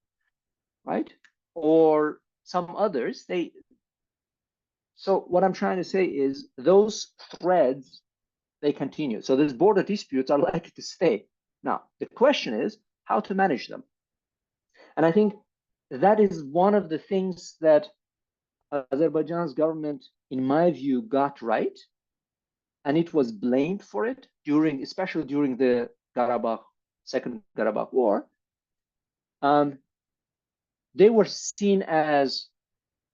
right? Or some others. So what I'm trying to say is those threads, they continue. So these border disputes are likely to stay. Now, the question is how to manage them. And I think that is one of the things that Azerbaijan's government, in my view, got right. And it was blamed for it especially during the Second Karabakh War. They were seen as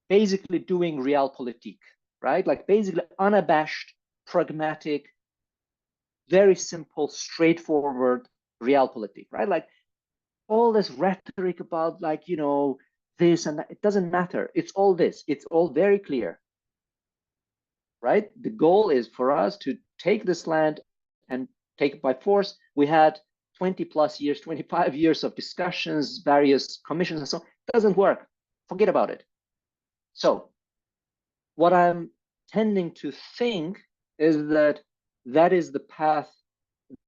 basically doing realpolitik, right? Like basically unabashed, pragmatic, very simple, straightforward realpolitik, right? Like all this rhetoric about like, this and that, it doesn't matter. It's all this. It's all very clear, right? The goal is for us to take this land and take it by force. We had 20 plus years, 25 years of discussions, various commissions and so on. It doesn't work. Forget about it. So what I'm tending to think is that that is the path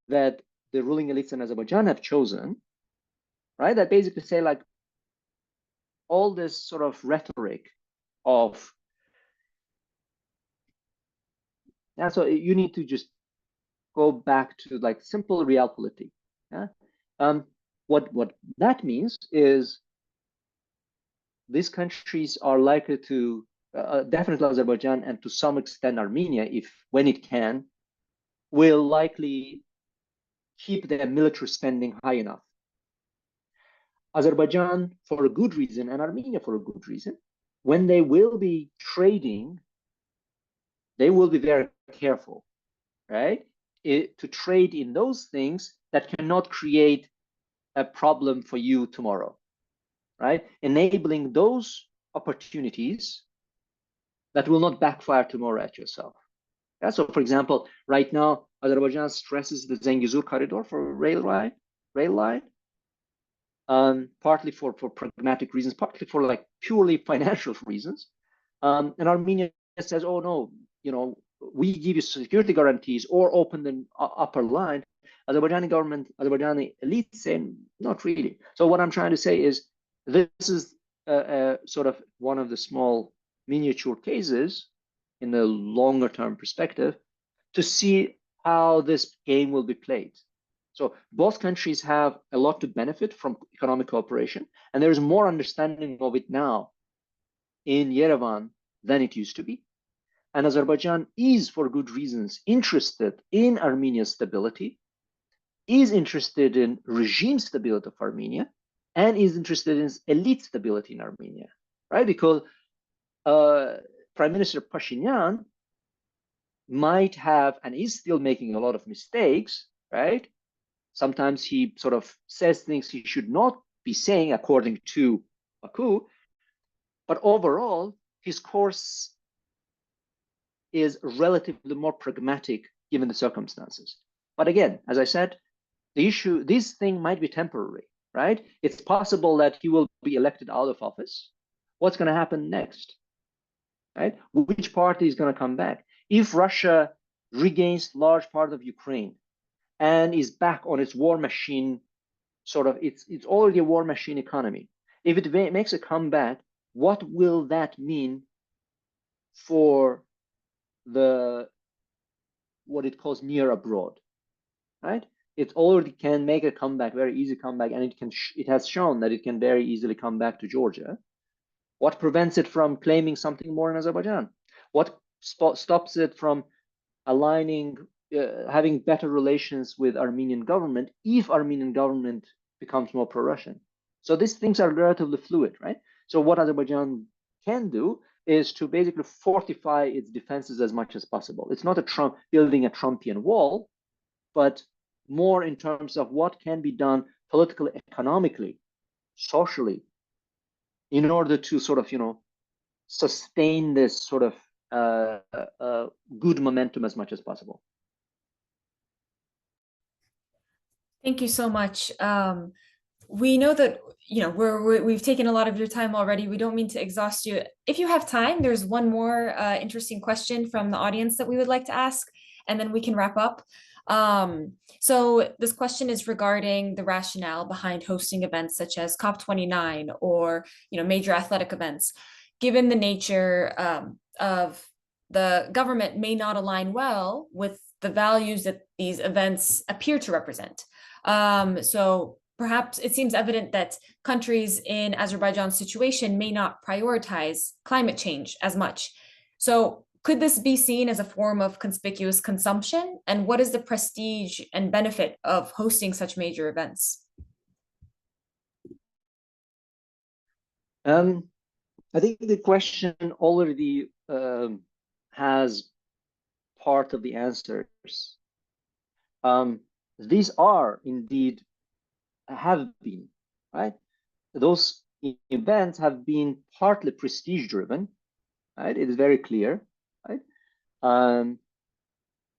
that the ruling elites in Azerbaijan have chosen, right? That basically say like all this sort of rhetoric of, yeah, so you need to just go back to like simple realpolitik. Yeah? What that means is these countries are likely to, definitely Azerbaijan and to some extent Armenia, when it can, will likely keep their military spending high enough. Azerbaijan for a good reason and Armenia for a good reason, when they will be trading, they will be very careful, right? To trade in those things that cannot create a problem for you tomorrow, right? Enabling those opportunities that will not backfire tomorrow at yourself. Yeah? So for example, right now, Azerbaijan stresses the Zengezur corridor for rail line, partly for pragmatic reasons, partly for like purely financial reasons. And Armenia says, oh no, we give you security guarantees or open the upper line. Azerbaijani government, Azerbaijani elite saying, not really. So what I'm trying to say is this is sort of one of the small miniature cases in the longer term perspective to see how this game will be played. So both countries have a lot to benefit from economic cooperation, and there is more understanding of it now in Yerevan than it used to be. And Azerbaijan is, for good reasons, interested in Armenia's stability, is interested in regime stability of Armenia, and is interested in elite stability in Armenia, right? Because Prime Minister Pashinyan might have, and is still making a lot of mistakes, right? Sometimes he sort of says things he should not be saying according to Baku, but overall, his course is relatively more pragmatic given the circumstances. But again, as I said, this thing might be temporary, right? It's possible that he will be elected out of office. What's going to happen next, right? Which party is going to come back? If Russia regains large part of Ukraine and is back on its war machine, sort of, it's already a war machine economy. If it makes a comeback, what will that mean for what it calls near abroad, right? It already can make a comeback, very easy comeback, and it has shown that it can very easily come back to Georgia. What prevents it from claiming something more in Azerbaijan? What stops it from aligning, having better relations with Armenian government if Armenian government becomes more pro-Russian? So these things are relatively fluid, right? So what Azerbaijan can do is to basically fortify its defenses as much as possible. It's not building a Trumpian wall, but more in terms of what can be done politically, economically, socially, in order to sort of, sustain this sort of good momentum as much as possible. Thank you so much. We know that, we've taken a lot of your time already. We don't mean to exhaust you. If you have time, there's one more interesting question from the audience that we would like to ask. and then we can wrap up. So this question is regarding the rationale behind hosting events such as COP29 or major athletic events, given the nature of the government may not align well with the values that these events appear to represent. So perhaps it seems evident that countries in Azerbaijan's situation may not prioritize climate change as much. So could this be seen as a form of conspicuous consumption? And what is the prestige and benefit of hosting such major events? I think the question already has part of the answers. These are indeed, have been, right? Those events have been partly prestige driven, right? It is very clear, right?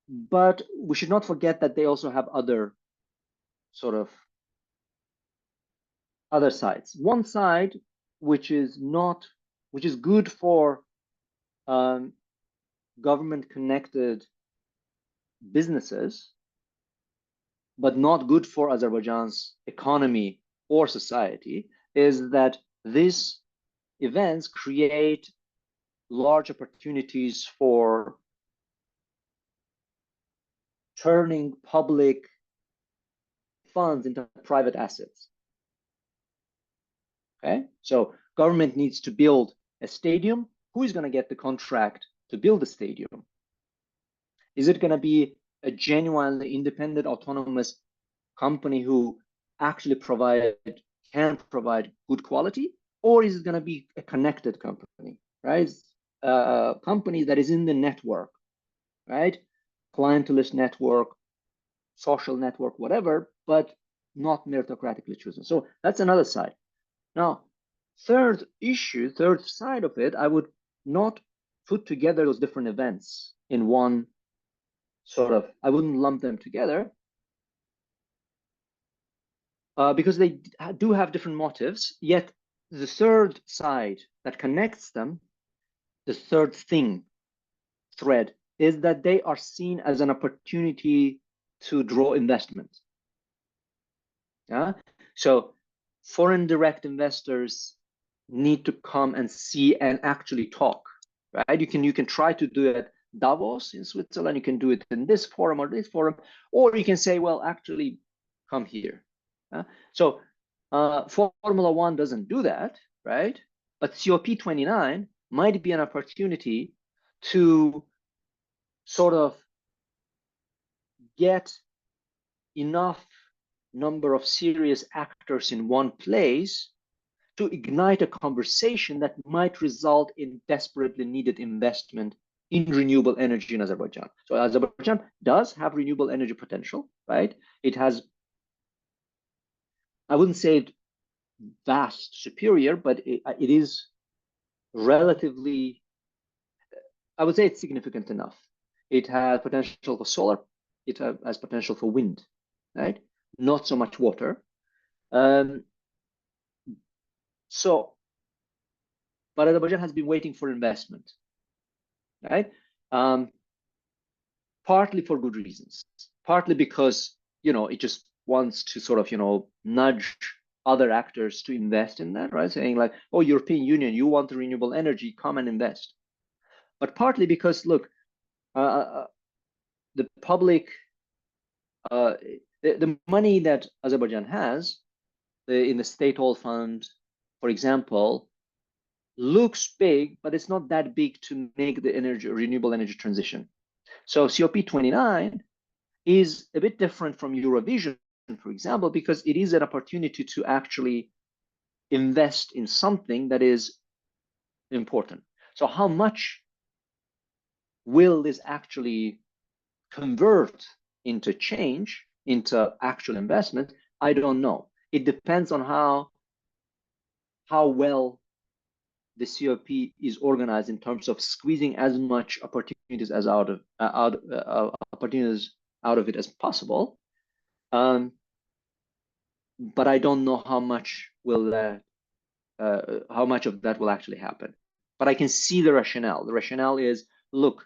But we should not forget that they also have other sort of other sides. One side, which is good for government connected businesses, but not good for Azerbaijan's economy or society, is that these events create large opportunities for turning public funds into private assets. Okay, so government needs to build a stadium. Who is going to get the contract to build the stadium? Is it going to be a genuinely independent, autonomous company who actually can provide good quality, or is it going to be a connected company, right? A company that is in the network, right? Clientelist network, social network, whatever, but not meritocratically chosen. So that's another side. Now, third side of it, I would not put together those different events in one sort of, I wouldn't lump them together because they do have different motives, yet the third side that connects them, the third thread, is that they are seen as an opportunity to draw investment. Yeah, so foreign direct investors need to come and see and actually talk, right? You can try to do it at Davos in Switzerland, you can do it in this forum or this forum, or you can say, well, actually come here. So Formula One doesn't do that, right? But COP29 might be an opportunity to sort of get enough number of serious actors in one place to ignite a conversation that might result in desperately needed investment in renewable energy in Azerbaijan. So Azerbaijan does have renewable energy potential, right? It has, I wouldn't say it vast superior, but it is relatively, I would say it's significant enough. It has potential for solar, it has potential for wind, right? Not so much water. So, but Azerbaijan has been waiting for investment, right? Partly for good reasons, partly because, it just wants to sort of, nudge other actors to invest in that, right? Saying like, oh, European Union, you want the renewable energy, come and invest. But partly because, look, the public, the money that Azerbaijan has in the state-owned fund, for example, looks big, but it's not that big to make the renewable energy transition. So COP29 is a bit different from Eurovision, for example, because it is an opportunity to actually invest in something that is important. So how much will this actually convert into change, into actual investment? I don't know. It depends on how well the COP is organized in terms of squeezing as much opportunities as out of it as possible. But I don't know how much of that will actually happen. But I can see the rationale. The rationale is, look,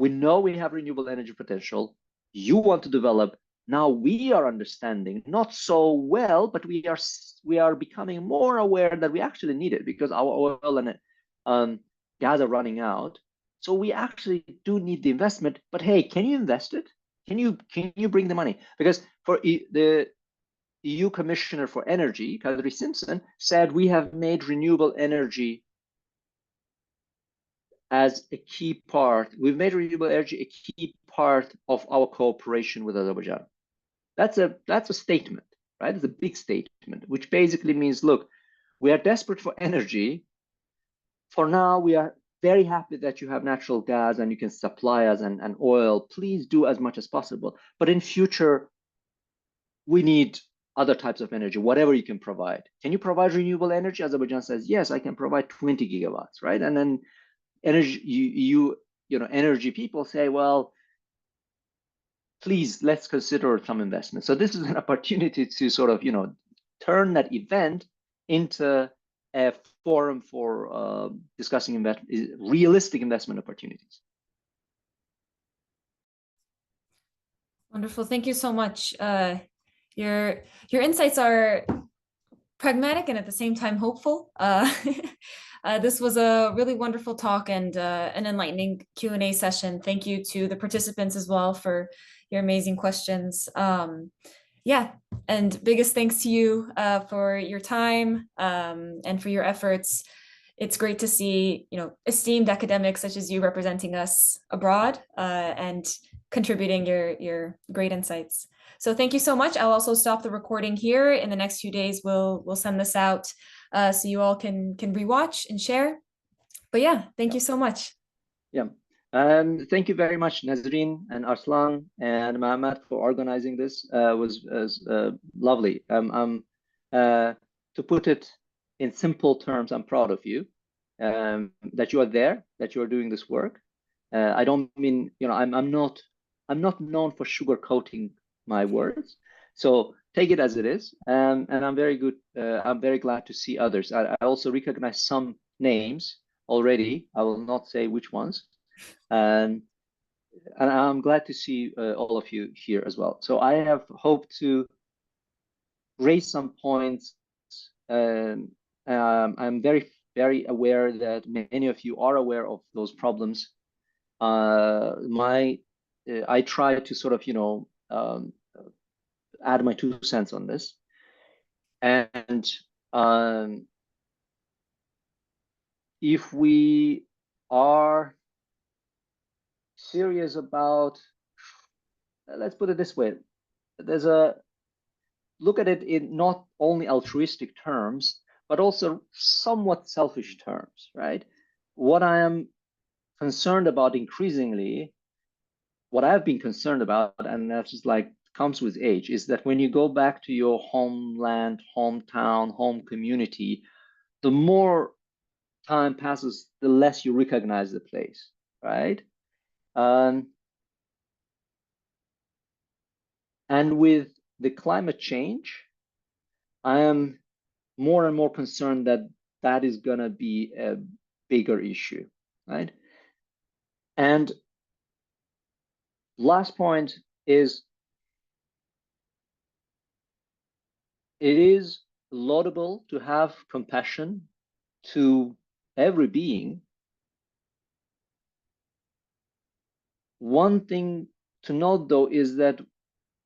We know we have renewable energy potential. You want to develop. Now we are understanding, not so well, but we are becoming more aware that we actually need it because our oil and gas are running out. So we actually do need the investment. But hey, can you invest it? Can you bring the money? Because for the EU Commissioner for Energy, Kadri Simpson, said we have made renewable energy as a key part. We've made renewable energy a key part of our cooperation with Azerbaijan. That's a statement, right? It's a big statement, which basically means, look, we are desperate for energy. For now, we are very happy that you have natural gas and you can supply us and oil. Please do as much as possible. But in future, we need other types of energy, whatever you can provide. Can you provide renewable energy? Azerbaijan says, yes, I can provide 20 gigawatts, right? And then energy, you know, energy people say, well, please, let's consider some investment. So this is an opportunity to sort of, you know, turn that event into a forum for discussing realistic investment opportunities. Wonderful. Thank you so much. Your insights are pragmatic and at the same time hopeful. This was a really wonderful talk and an enlightening Q&A session. Thank you to the participants as well for your amazing questions. Yeah, and biggest thanks to you for your time and for your efforts. It's great to see, you know, esteemed academics such as you representing us abroad and contributing your great insights. So thank you so much. I'll also stop the recording here. In the next few days, we'll send this out so you all can rewatch and share. But yeah, thank you so much. Yeah. Thank you very much, Nazreen and Arslan and Mohammed for organizing this. Was lovely. To put it in simple terms, I'm proud of you that you are there, that you are doing this work. I don't mean, you know, I'm not known for sugarcoating my words. So take it as it is, and I'm very good. I'm very glad to see others. I also recognize some names already. I will not say which ones. And I'm glad to see all of you here as well. So I have hoped to raise some points. I'm very aware that many of you are aware of those problems. I try to sort of, you know, add my 2 cents on this. And if we are serious about, let's put it this way, there's a look at it in not only altruistic terms, but also somewhat selfish terms, right? What I am concerned about increasingly, what I've been concerned about, and that's just like comes with age, is that when you go back to your homeland, hometown, home community, the more time passes, the less you recognize the place, right? And with the climate change, I am more and more concerned that that is going to be a bigger issue, right? And last point is, it is laudable to have compassion to every being. One thing to note, though, is that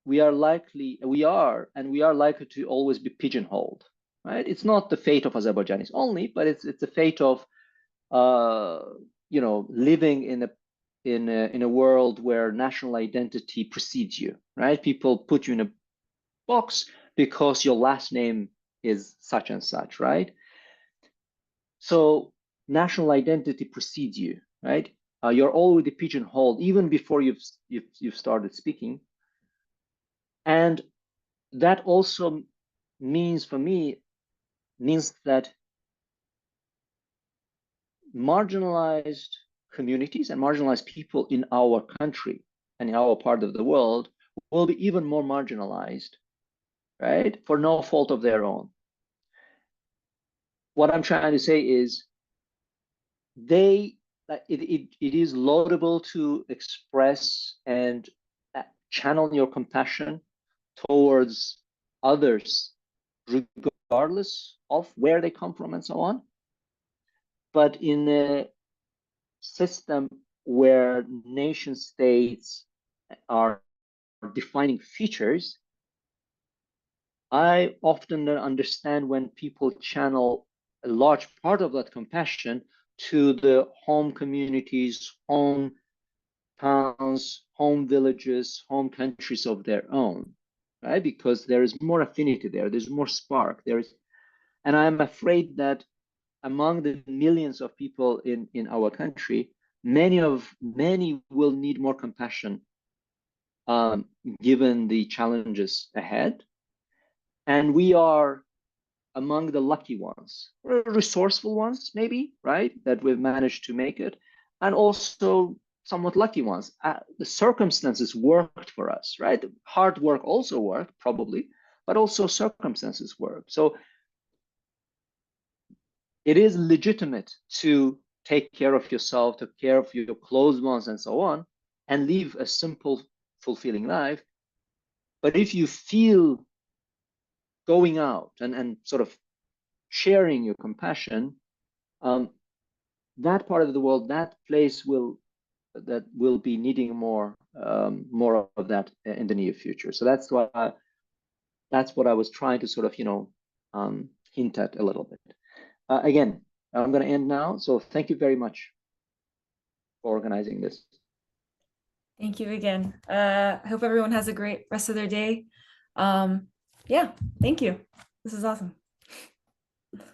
we are likely to always be pigeonholed, right? It's not the fate of Azerbaijanis only, but it's the fate of you know, living in a world where national identity precedes you, right? People put you in a box because your last name is such and such, right? So national identity precedes you, right? You're already pigeonholed even before you've started speaking. And that also means, for me, that marginalized communities and marginalized people in our country and in our part of the world will be even more marginalized, right? For no fault of their own. What I'm trying to say is they it is laudable to express and channel your compassion towards others, regardless of where they come from and so on. But in a system where nation states are defining features, I often don't understand when people channel a large part of that compassion to the home communities, home towns, home villages, home countries of their own, right? Because there is more affinity there, there's more spark. And I'm afraid that among the millions of people in our country, many will need more compassion given the challenges ahead. And we are among the lucky ones, resourceful ones, maybe, right? That we've managed to make it. And also somewhat lucky ones. The circumstances worked for us, right? Hard work also worked, probably, but also circumstances worked. So it is legitimate to take care of yourself, take care of your close ones and so on, and live a simple, fulfilling life. But if you feel going out and sort of sharing your compassion, that part of the world, that place will be needing more of that in the near future. So that's what I was trying to sort of hint at a little bit. Again, I'm going to end now. So thank you very much for organizing this. Thank you again. I hope everyone has a great rest of their day. Yeah, thank you. This is awesome.